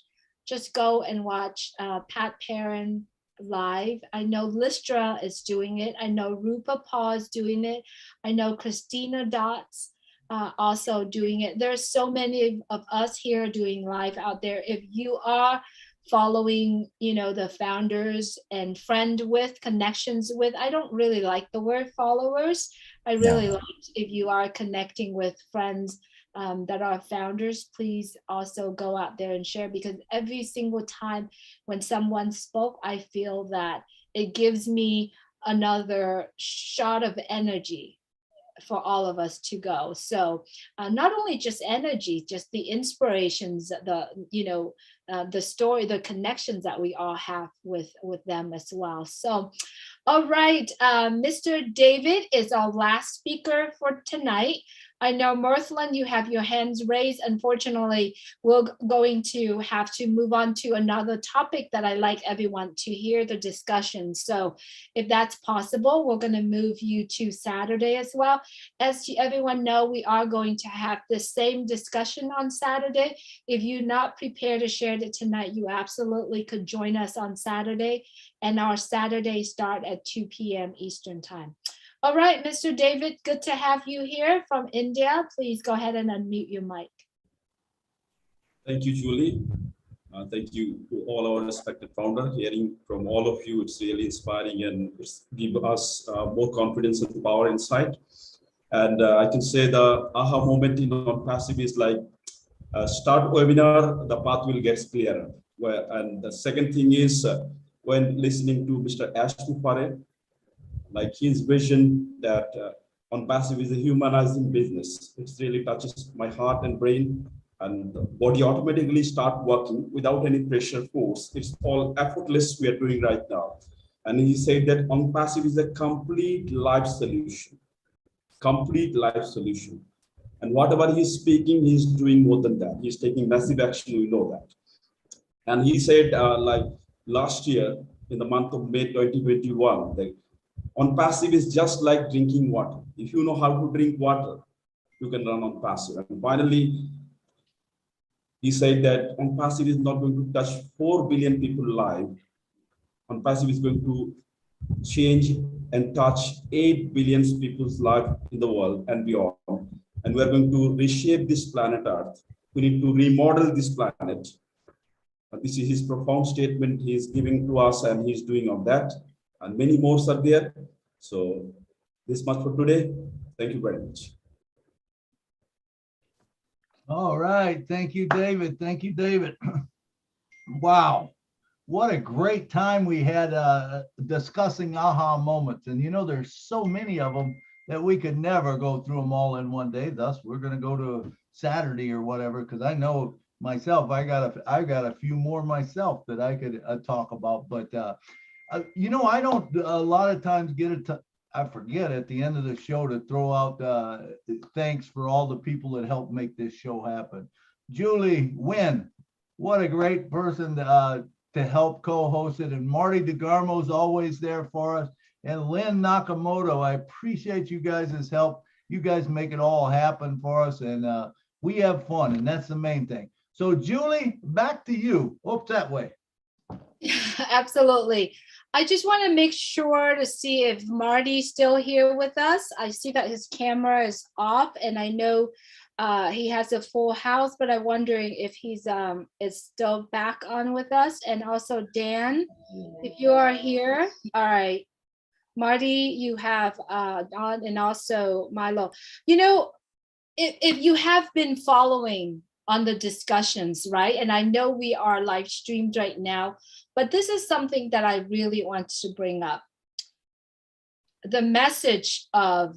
just go and watch Pat Perrin live. I know Listra is doing it. I know Rupa Paul is doing it. I know Christina Dots also doing it. There's so many of us here doing live out there. If you are following, you know, the founders and friend with, connections with, I don't really like the word followers. I really like if you are connecting with friends that are founders, please also go out there and share, because every single time when someone spoke, I feel that it gives me another shot of energy for all of us to go. So not only just energy, just the inspirations, the, you know, the story, the connections that we all have with them as well. So, all right, Mr. David is our last speaker for tonight. I know, Mirthland, you have your hands raised. Unfortunately, we're going to have to move on to another topic that I like everyone to hear the discussion. So if that's possible, we're going to move you to Saturday as well. As everyone know, we are going to have the same discussion on Saturday. If you're not prepared to share it tonight, you absolutely could join us on Saturday. And our Saturday start at 2 p.m. Eastern time. All right, Mr. David, good to have you here from India. Please go ahead and unmute your mic. Thank you, Julie. Thank you to all our respected founder. Hearing from all of you, it's really inspiring and it's give us more confidence and power inside. And I can say the aha moment in Onpassive is like start webinar, the path will get clearer. And the second thing is when listening to Mr. Ash Pare, like his vision that Onpassive is a humanizing business. It really touches my heart and brain, and the body automatically start working without any pressure force. It's all effortless we are doing right now. And he said that Onpassive is a complete life solution. Complete life solution. And whatever he's speaking, he's doing more than that. He's taking massive action, we know that. And he said like last year, in the month of May 2021, that Onpassive is just like drinking water. If you know how to drink water, you can run Onpassive. And finally, he said that Onpassive is not going to touch 4 billion people live. Onpassive is going to change and touch 8 billion people's life in the world and beyond. And we're going to reshape this planet Earth. We need to remodel this planet. This is his profound statement he is giving to us, and he's doing on that. And many more are there. So this much for today. Thank you very much. All right. Thank you, David. Thank you, David. Wow. What a great time we had discussing aha moments. And you know, there's so many of them that we could never go through them all in one day. Thus, we're going to go to Saturday or whatever, because I know myself, I got a few more myself that I could talk about. But you know, I don't a lot of times get it. I forget at the end of the show to throw out thanks for all the people that helped make this show happen. Julie Wynn, what a great person to help co-host it. And Marty DeGarmo's always there for us. And Lynn Nakamoto, I appreciate you guys' help. You guys make it all happen for us, and we have fun, and that's the main thing. So Julie, back to you. Oops, that way. Absolutely. I just want to make sure to see if Marty's still here with us. I see that his camera is off, and I know he has a full house, but I'm wondering if he's is still back on with us. And also Dan, if you are here. All right. Marty, you have on, and also Milo. You know, if you have been following on the discussions, right? And I know we are live streamed right now, but this is something that I really want to bring up. The message of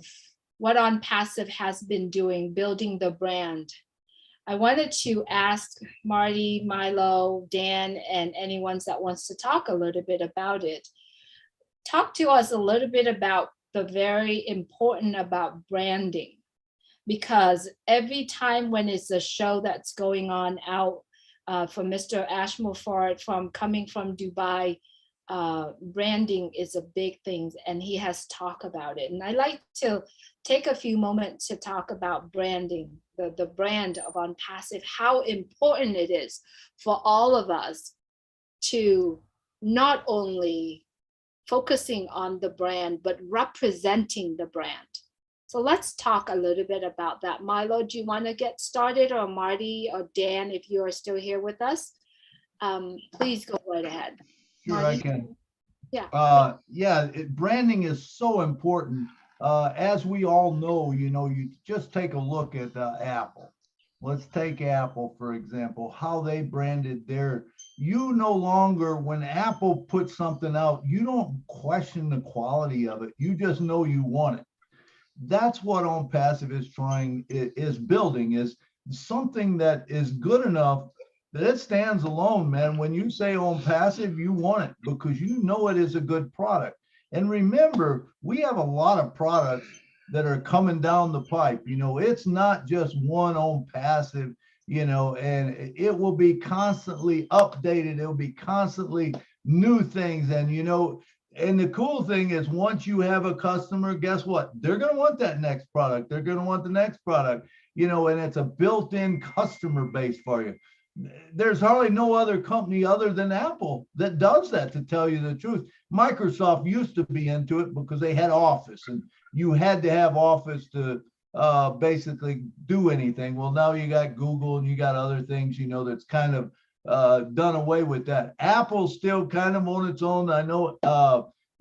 what Onpassive has been doing, building the brand. I wanted to ask Marty, Milo, Dan, and anyone that wants to talk a little bit about it. Talk to us a little bit about the very important about branding, because every time when it's a show that's going on out for Mr. Ashmore from coming from Dubai, branding is a big thing, and he has talked about it. And I like to take a few moments to talk about branding, the brand of Onpassive, how important it is for all of us to not only focusing on the brand, but representing the brand. So let's talk a little bit about that. Milo, do you want to get started, or Marty or Dan, if you are still here with us? Please go right ahead. Sure, Marty? I can. Yeah. Branding is so important. As we all know, you just take a look at Apple. Let's take Apple, for example, how they branded you no longer, when Apple puts something out, you don't question the quality of it. You just know you want it. That's what Onpassive is building, is something that is good enough that it stands alone, man. When you say Onpassive, you want it because you know it is a good product. And remember, we have a lot of products that are coming down the pipe. It's not just one Onpassive, and it will be constantly updated. It will be constantly new things. And the cool thing is, once you have a customer, guess what? They're going to want that next product. They're going to want the next product, and it's a built-in customer base for you. There's hardly no other company other than Apple that does that, to tell you the truth. Microsoft used to be into it because they had Office, and you had to have Office to basically do anything. Well, now you got Google and you got other things, that's kind of done away with that. Apple's still kind of on its own. I know,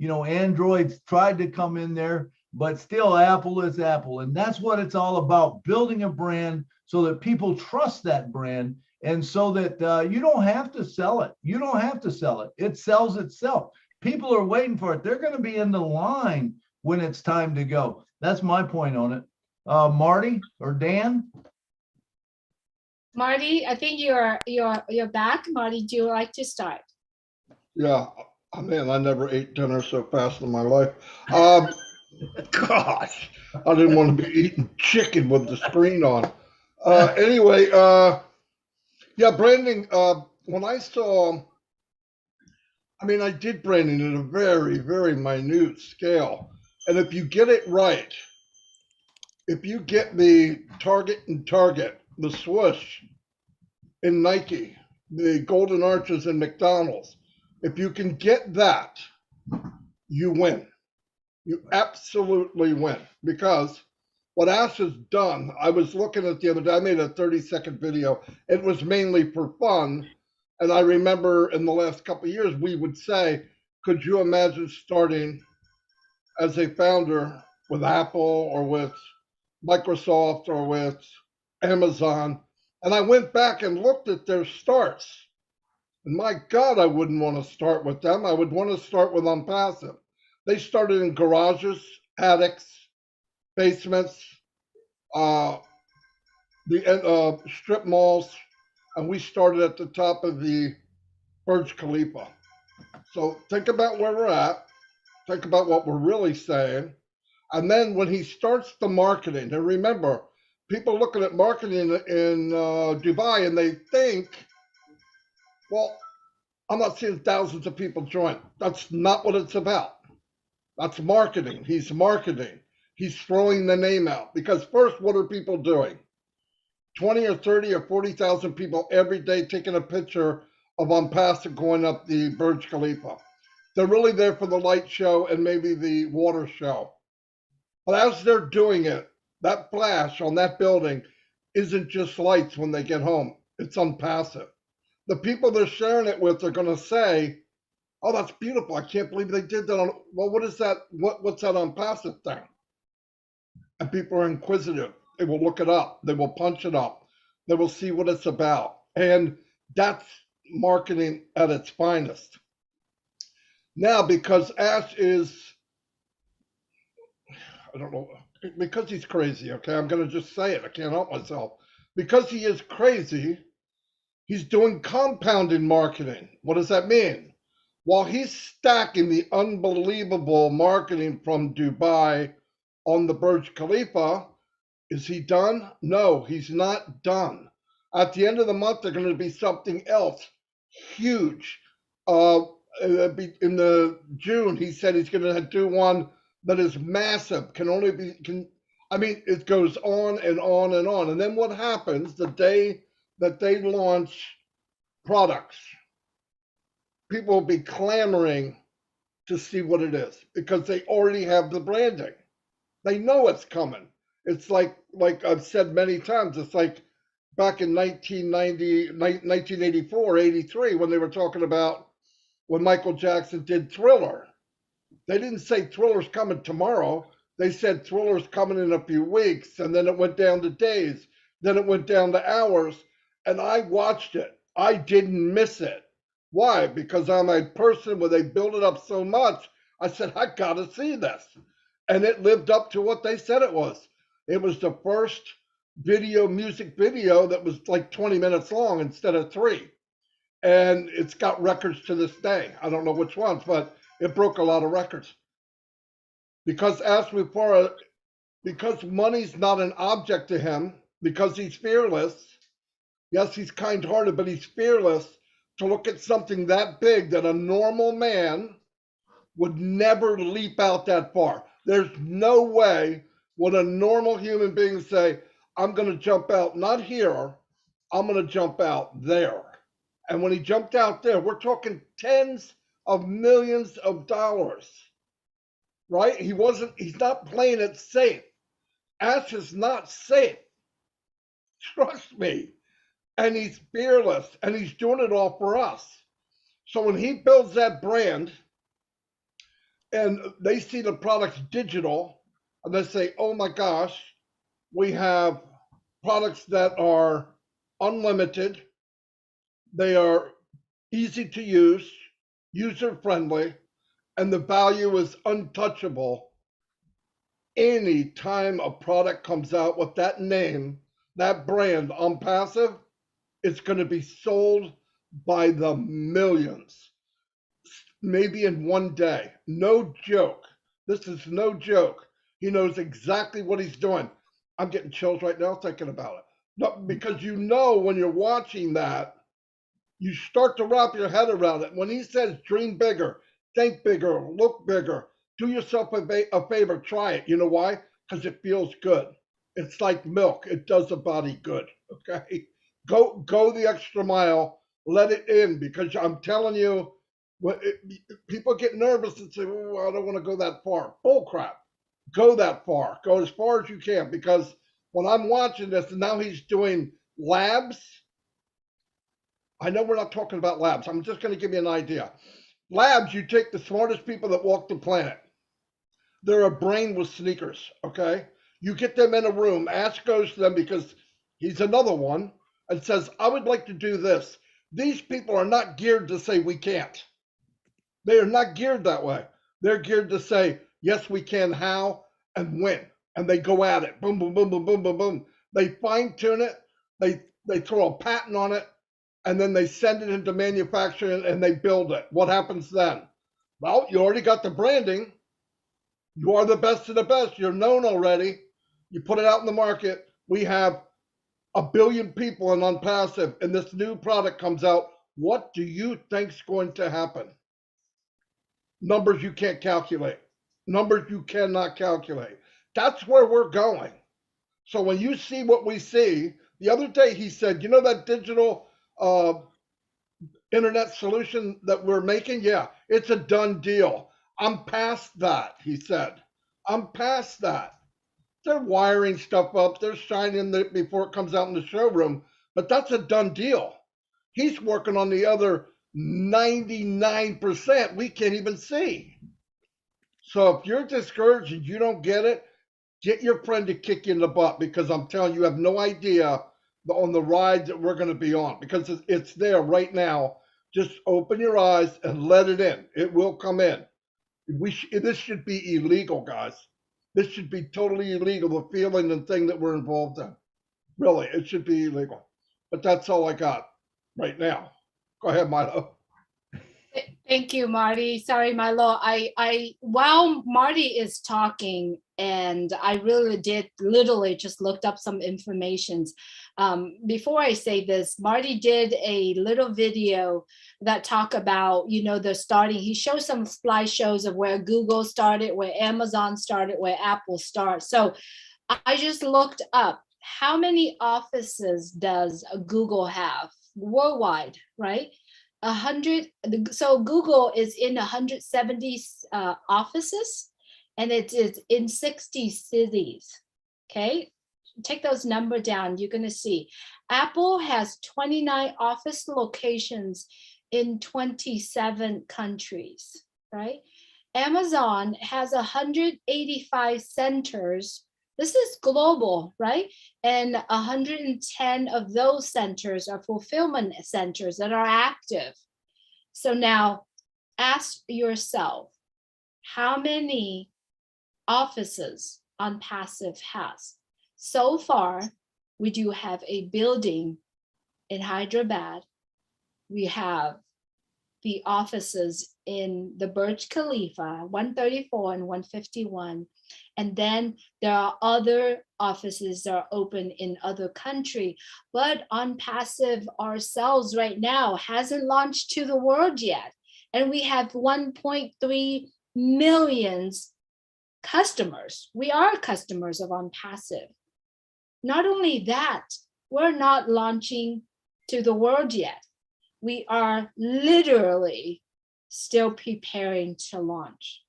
Android's tried to come in there, but still Apple is Apple. And that's what it's all about, building a brand so that people trust that brand, and so that you don't have to sell it. You don't have to sell it. It sells itself. People are waiting for it. They're going to be in the line when it's time to go. That's my point on it. Marty or Dan? Marty, I think you're back. Marty, do you like to start? Yeah, I mean, I never ate dinner so fast in my life. Gosh, I didn't want to be eating chicken with the screen on. Anyway, yeah, branding. When I saw, I did branding at a very, very minute scale. And if you get it right, if you get the Target, the swoosh in Nike, the golden arches in McDonald's, if you can get that, you win. You absolutely win. Because what Ash has done, I was looking at the other day, I made a 30-second video. It was mainly for fun. And I remember in the last couple of years, we would say, could you imagine starting as a founder with Apple or with Microsoft or with Amazon? And I went back and looked at their starts. And my God, I wouldn't want to start with them. I would want to start with Onpassive. They started in garages, attics, basements, the strip malls, and we started at the top of the Burj Khalifa. So think about where we're at. Think about what we're really saying. And then when he starts the marketing, and remember, people looking at marketing in Dubai and they think, well, I'm not seeing thousands of people join. That's not what it's about. That's marketing. He's marketing. He's throwing the name out. Because first, what are people doing? 20 or 30 or 40,000 people every day taking a picture of Onpassive going up the Burj Khalifa. They're really there for the light show and maybe the water show. But as they're doing it, that flash on that building isn't just lights when they get home. It's Onpassive. The people they're sharing it with are going to say, oh, that's beautiful. I can't believe they did that. Well, what is that? What's that Onpassive thing? And people are inquisitive. They will look it up. They will punch it up. They will see what it's about. And that's marketing at its finest. Now, because Ash is, I don't know, because he's crazy, okay? I'm going to just say it. I can't help myself. because he is crazy, he's doing compounding marketing. What does that mean? While he's stacking the unbelievable marketing from Dubai on the Burj Khalifa, is he done? No, he's not done. At the end of the month, there's going to be something else huge. In the June, he said he's going to do one that is massive. It goes on and on and on. And then what happens the day that they launch products? People will be clamoring to see what it is because they already have the branding. They know it's coming. It's like I've said many times, it's like back in 1984, 83, when they were talking about when Michael Jackson did Thriller. They didn't say Thriller's coming tomorrow. They said Thriller's coming in a few weeks, and then it went down to days. Then it went down to hours, and I watched it. I didn't miss it. Why? Because I'm a person where they build it up so much. I said, I gotta see this. And it lived up to what they said it was. It was the first music video that was like 20 minutes long instead of 3. And it's got records to this day. I don't know which ones, but it broke a lot of records. Because because money's not an object to him, because he's fearless. Yes, he's kind-hearted, but he's fearless to look at something that big that a normal man would never leap out that far. There's no way would a normal human being say, I'm going to jump out, not here, I'm going to jump out there. And when he jumped out there, we're talking tens of millions of dollars, right? He's not playing it safe. Ash is not safe. Trust me. And he's fearless and he's doing it all for us. So when he builds that brand and they see the products digital and they say, oh my gosh, we have products that are unlimited. They are easy to use, user friendly, and the value is untouchable. Any time a product comes out with that name, that brand, Onpassive, it's going to be sold by the millions, maybe in one day. No joke. This is no joke. He knows exactly what he's doing. I'm getting chills right now thinking about it. No, because when you're watching that, you start to wrap your head around it. When he says dream bigger, think bigger, look bigger, do yourself a favor, try it. You know why? Because it feels good. It's like milk. It does the body good. Okay? Go the extra mile, let it in, because I'm telling you, people get nervous and say, oh, I don't want to go that far. Bull crap. Go that far. Go as far as you can, because when I'm watching this and now he's doing labs, I know we're not talking about labs. I'm just going to give you an idea. Labs, you take the smartest people that walk the planet. They're a brain with sneakers, okay? You get them in a room. Ash goes to them because he's another one and says, I would like to do this. These people are not geared to say we can't. They are not geared that way. They're geared to say, yes, we can, how, and when. And they go at it. Boom, boom, boom, boom, boom, boom, boom. They fine tune it. They throw a patent on it. And then they send it into manufacturing and they build it. What happens then? Well, you already got the branding. You are the best of the best. You're known already. You put it out in the market. We have 1 billion people in Onpassive, and this new product comes out. What do you think's going to happen? Numbers you can't calculate. Numbers you cannot calculate. That's where we're going. So when you see what we see, the other day he said, you know that digital internet solution that we're making? Yeah, it's a done deal. I'm past that, he said. I'm past that. They're wiring stuff up. They're shining it before it comes out in the showroom, but that's a done deal. He's working on the other 99% we can't even see. So if you're discouraged and you don't get it, get your friend to kick you in the butt, because I'm telling you, you have no idea on the ride that we're going to be on, because it's there right now. Just open your eyes and let it in. It will come in. This should be illegal, guys. This should be totally illegal, the feeling and thing that we're involved in. Really, it should be illegal. But that's all I got right now. Go ahead, Milo. Thank you, Marty. Sorry, Milo. While Marty is talking, and I really did literally just looked up some information. Before I say this, Marty did a little video that talk about, the starting. He shows some slideshows of where Google started, where Amazon started, where Apple started. So I just looked up how many offices does Google have worldwide, right? 100. So Google is in 170 offices, and it is in 60 cities. Okay, take those numbers down. You're going to see Apple has 29 office locations in 27 countries, right? Amazon has 185 centers. This is global, right? And 110 of those centers are fulfillment centers that are active. So now ask yourself, how many offices Onpassive has? So far, we do have a building in Hyderabad. We have the offices in the Burj Khalifa, 134 and 151. And then there are other offices that are open in other countries. But Onpassive ourselves right now hasn't launched to the world yet. And we have 1.3 million customers. We are customers of Onpassive. Not only that, we're not launching to the world yet. We are literally still preparing to launch.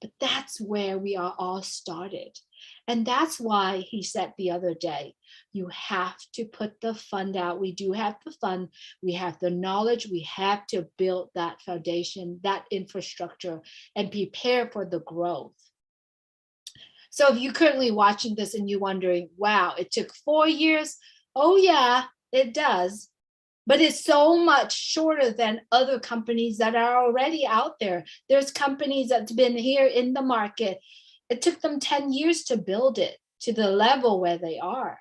But that's where we are all started. And that's why he said the other day, you have to put the fund out. We do have the fund. We have the knowledge. We have to build that foundation, that infrastructure, and prepare for the growth. So if you're currently watching this and you're wondering, wow, it took 4 years. Oh yeah, it does. But it's so much shorter than other companies that are already out there. There's companies that's been here in the market. It took them 10 years to build it to the level where they are.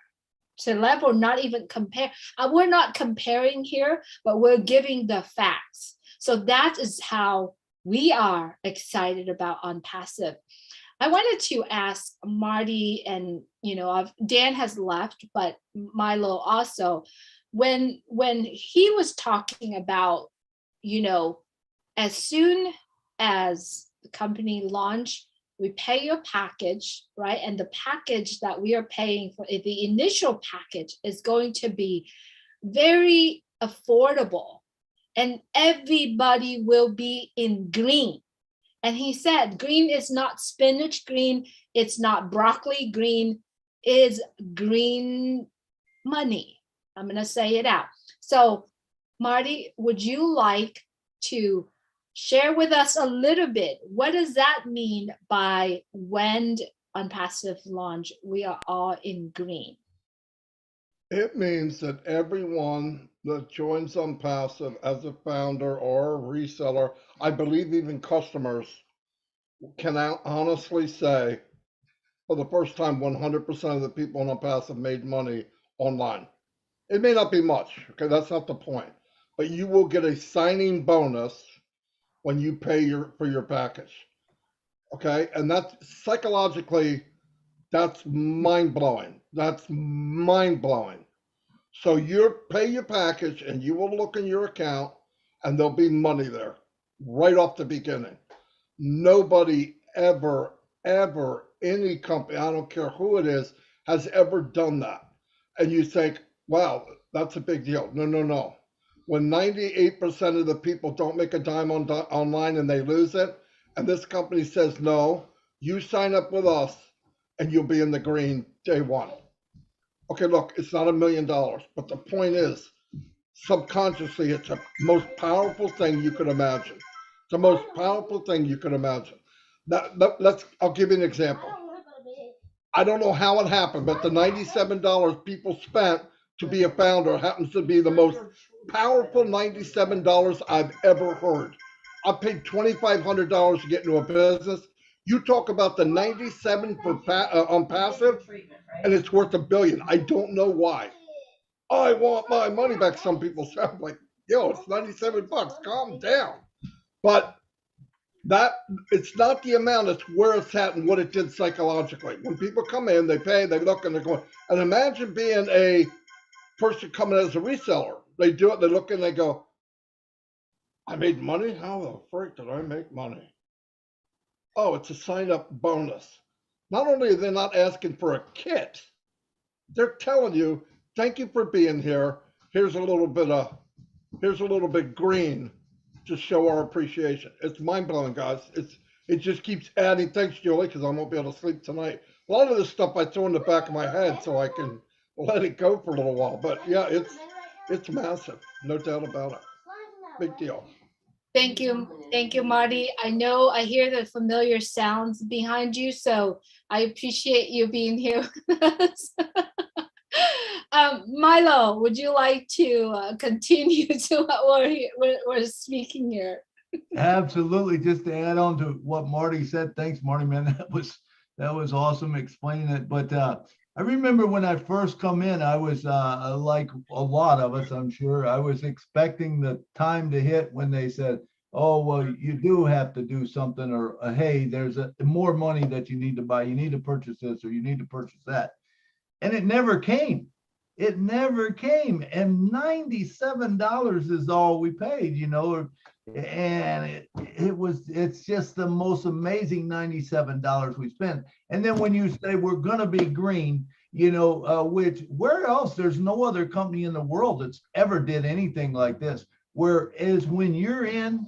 To level, not even compare. We're not comparing here, but we're giving the facts. So that is how we are excited about Onpassive. I wanted to ask Marty, and Dan has left, but Milo also. When he was talking about, as soon as the company launch, we pay your package, right? And the package that we are paying for, the initial package, is going to be very affordable, and everybody will be in green. And he said, green is not spinach green, it's not broccoli green, it's green money. I'm going to say it out. So, Marty, would you like to share with us a little bit? What does that mean by when Onpassive launch, we are all in green? It means that everyone that joins Onpassive as a founder or a reseller, I believe even customers, can honestly say, for the first time, 100% of the people on Onpassive made money online. It may not be much, okay, that's not the point, but you will get a signing bonus when you pay for your package, okay? And that's psychologically, that's mind-blowing. That's mind-blowing. So you pay your package and you will look in your account and there'll be money there right off the beginning. Nobody ever, any company, I don't care who it is, has ever done that. And you think, wow, that's a big deal. No. When 98% of the people don't make a dime online and they lose it, and this company says, no, you sign up with us and you'll be in the green day one. Okay, look, it's not $1 million, but the point is, subconsciously, it's the most powerful thing you could imagine. It's the most powerful thing you could imagine. I'll give you an example. I don't know how it happened, but the $97 people spent to be a founder happens to be the most powerful $97 I've ever heard. I paid $2,500 to get into a business. You talk about the 97 for on passive, and it's worth $1 billion. I don't know why. I want my money back. Some people say, I'm like, yo, it's 97 bucks. Calm down. But that it's not the amount, it's where it's at and what it did psychologically. When people come in, they pay, they look, and they're going. And imagine being a person coming as a reseller. They do it, they look, and they go, I made money? How the frick did I make money? Oh, it's a sign-up bonus. Not only are they not asking for a kit, they're telling you, thank you for being here. Here's a little bit green to show our appreciation. It's mind-blowing, guys. It just keeps adding. Thanks, Julie, because I won't be able to sleep tonight. A lot of this stuff I throw in the back of my head so I can let it go for a little while. But yeah, it's massive, no doubt about it. Big deal. Thank you, Marty. I know I hear the familiar sounds behind you, so I appreciate you being here with us. Milo, would you like to continue to what we're speaking here? Absolutely. Just to add on to what Marty said, thanks, Marty, man. That was awesome explaining it. But I remember when I first come in, I was like a lot of us, I'm sure, I was expecting the time to hit when they said, oh, well, you do have to do something, or hey, there's more money that you need to buy. You need to purchase this, or you need to purchase that. And it never came. It never came. And $97 is all we paid, and it's just the most amazing $97 we spent. And then when you say we're going to be green, which where else, there's no other company in the world that's ever did anything like this, whereas when you're in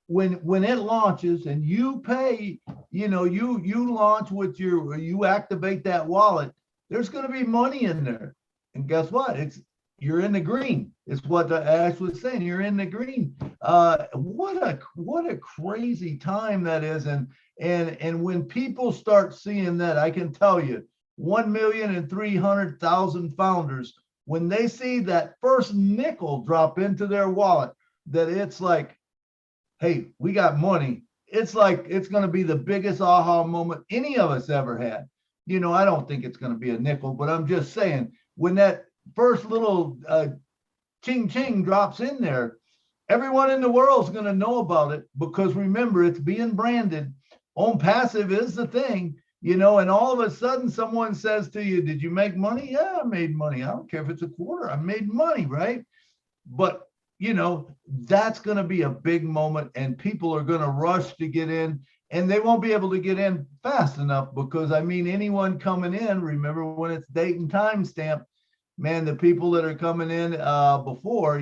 when it launches and you pay, you launch with you activate that wallet, there's going to be money in there. And guess what? You're in the green. It's what Ash was saying. You're in the green. What a crazy time that is. And when people start seeing that, I can tell you, 1,300,000 founders, when they see that first nickel drop into their wallet, that it's like, hey, we got money. It's like it's going to be the biggest aha moment any of us ever had. I don't think it's going to be a nickel, but I'm just saying, when that first little ching ching drops in there, everyone in the world is going to know about it, because remember, it's being branded. Onpassive is the thing, and all of a sudden someone says to you, did you make money? Yeah, I made money. I don't care if it's a quarter. I made money, right? But that's going to be a big moment, and people are going to rush to get in, and they won't be able to get in fast enough, because anyone coming in, remember when it's date and time stamp, man, the people that are coming in before,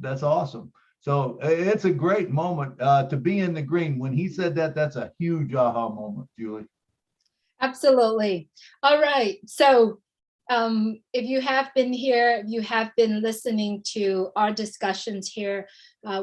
that's awesome. So it's a great moment to be in the green. When he said that, that's a huge aha moment, Julie. Absolutely. All right. So if you have been here, if you have been listening to our discussions here,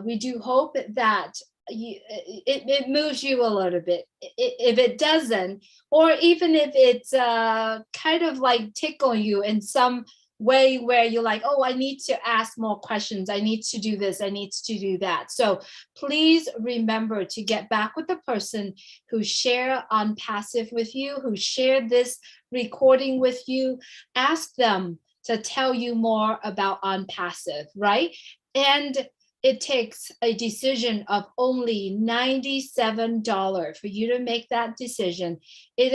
we do hope that it moves you a little bit. If it doesn't, or even if it's kind of like tickle you in some way where you're like, oh, I need to ask more questions. I need to do this. I need to do that. So please remember to get back with the person who shared Onpassive with you, who shared this recording with you. Ask them to tell you more about Onpassive, right? And it takes a decision of only $97 for you to make that decision. It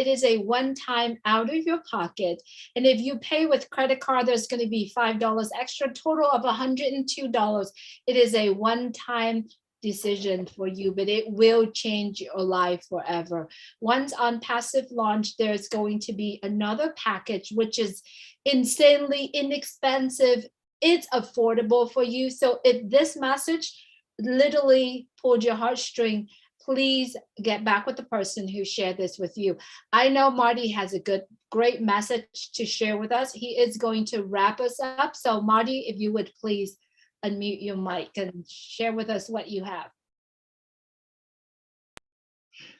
is a one-time out of your pocket. And if you pay with credit card, there's going to be $5 extra, total of $102. It is a one-time decision for you, but it will change your life forever. Once Onpassive launch, there's going to be another package, which is insanely inexpensive. It's affordable for you. So if this message literally pulled your heartstring, please get back with the person who shared this with you. I know Marty has a great message to share with us. He is going to wrap us up. So Marty, if you would please unmute your mic and share with us what you have.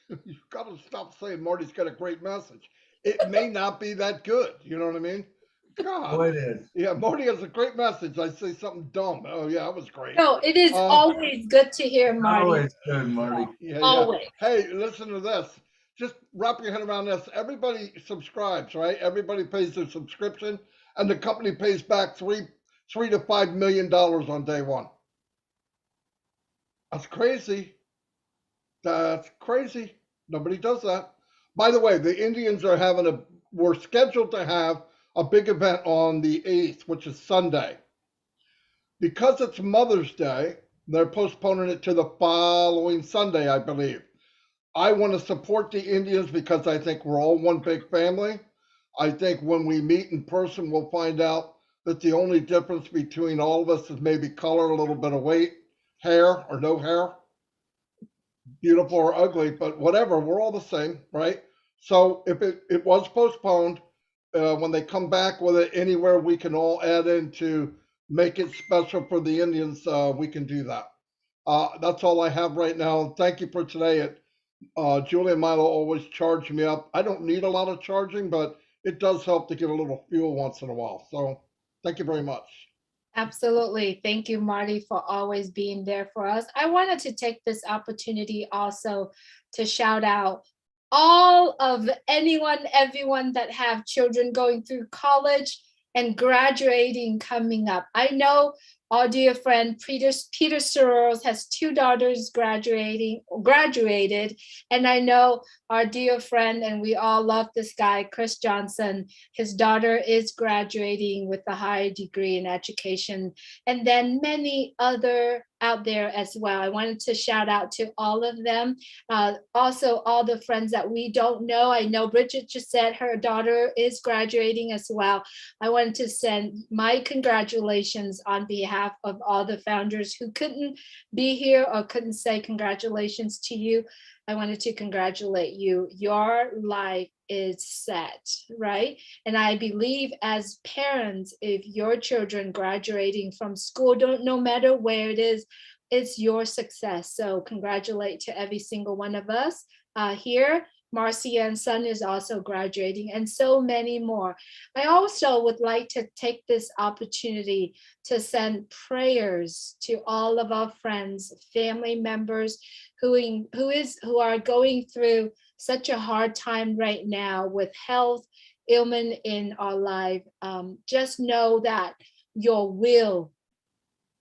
You've got to stop saying Marty's got a great message. It may not be that good. You know what I mean? God. Oh, it is. Yeah, Marty has a great message. I say something dumb. Oh yeah, that was great. No, it is always good to hear Marty. Always good, Marty. Yeah, Always. yeah. Hey, listen to this. Just wrap your head around this. Everybody subscribes, right? Everybody pays their subscription, and the company pays back $3 to $5 million on day one. That's crazy. That's crazy. Nobody does that. By the way, the Indians are we're scheduled to have a big event on the 8th, which is Sunday. Because it's Mother's Day, they're postponing it to the following Sunday, I believe. I want to support the Indians because I think we're all one big family. I think when we meet in person, we'll find out that the only difference between all of us is maybe color, a little bit of weight, hair or no hair, beautiful or ugly, but whatever, we're all the same, right? So if it was postponed, when they come back with it anywhere we can all add in to make it special for the Indians, we can do that. That's all I have right now. Thank you for today. Julie and Milo always charge me up. I don't need a lot of charging, but it does help to get a little fuel once in a while. So thank you very much. Absolutely. Thank you, Marty, for always being there for us. I wanted to take this opportunity also to shout out all of everyone that have children going through college and graduating coming up. I know our dear friend Peter Sorrells has 2 daughters graduated, and I know our dear friend, and we all love this guy, Chris Johnson, his daughter is graduating with a high degree in education, and then many other out there as well. I wanted to shout out to all of them. Also, all the friends that we don't know. I know Bridget just said her daughter is graduating as well. I wanted to send my congratulations on behalf of all the founders who couldn't be here or couldn't say congratulations to you. I wanted to congratulate you. Your life is set, right? And I believe as parents, if your children graduating from school, no matter where it is, it's your success. So congratulate to every single one of us here. Marcia and son is also graduating, and so many more. I also would like to take this opportunity to send prayers to all of our friends, family members who are going through such a hard time right now with health, ailment in our life. Just know that your will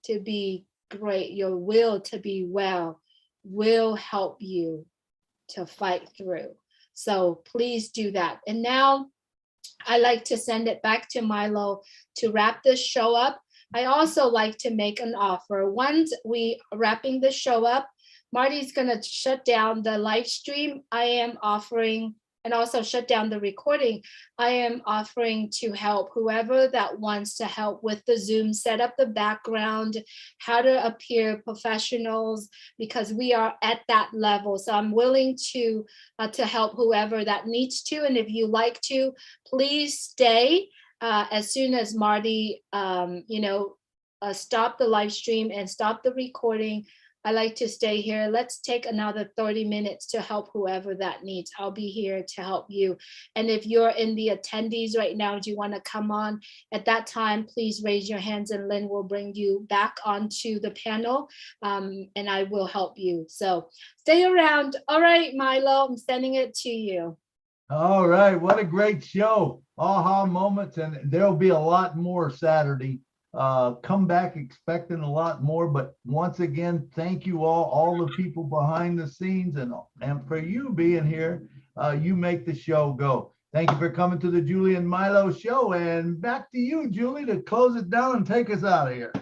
to be great, your will to be well, will help you to fight through. So please do that. And now I like to send it back to Milo to wrap this show up. I also like to make an offer. Once we wrapping the show up, Marty's gonna shut down the live stream. I am offering, and also shut down the recording. I am offering to help whoever that wants to help with the Zoom, set up the background, how to appear professionals, because we are at that level. So I'm willing to help whoever that needs to. And if you like to, please stay as soon as Marty, stop the live stream and stop the recording. I like to stay here. Let's take another 30 minutes to help whoever that needs. I'll be here to help you. And if you're in the attendees right now, do you want to come on at that time, please raise your hands and Lynn will bring you back onto the panel and I will help you. So stay around. All right, Milo, I'm sending it to you. All right. What a great show. Aha moments. And there'll be a lot more Saturday. Come back expecting a lot more, but once again, thank you all the people behind the scenes, and for you being here. You make the show go. Thank you for coming to the Julie and Milo show, and back to you, Julie, to close it down and take us out of here.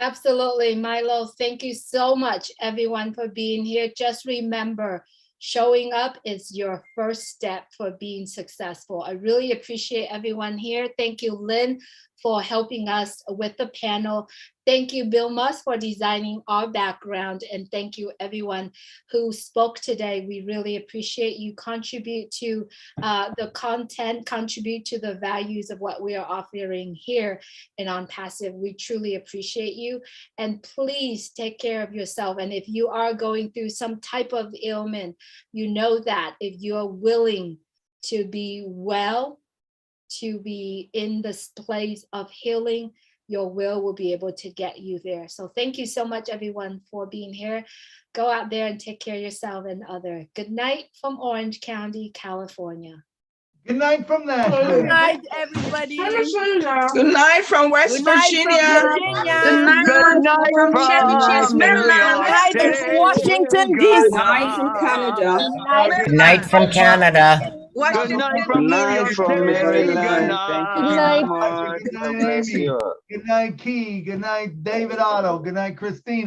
Absolutely, Milo. Thank you so much, everyone, for being here. Just remember, showing up is your first step for being successful. I really appreciate everyone here. Thank you, Lynn, for helping us with the panel. Thank you, Bill Musk, for designing our background. And thank you, everyone who spoke today. We really appreciate you. Contribute to the content, contribute to the values of what we are offering here in Onpassive. We truly appreciate you. And please take care of yourself. And if you are going through some type of ailment, you know that if you are willing to be well, to be in this place of healing, your will be able to get you there. So thank you so much, everyone, for being here. Go out there and take care of yourself and other. Good night from Orange County, California. Good night from Nashville. Good night, everybody. Good night from West Good night from Virginia. Virginia. Good night from Chevy Chase, Maryland. Good night from Washington, D.C. Good night from Canada. Good night from Canada. Good night from Good night from Maryland. Thank you so much. Good God night, bless Amy. you. Good night, Key. Good night, David Otto. Good night, Christina.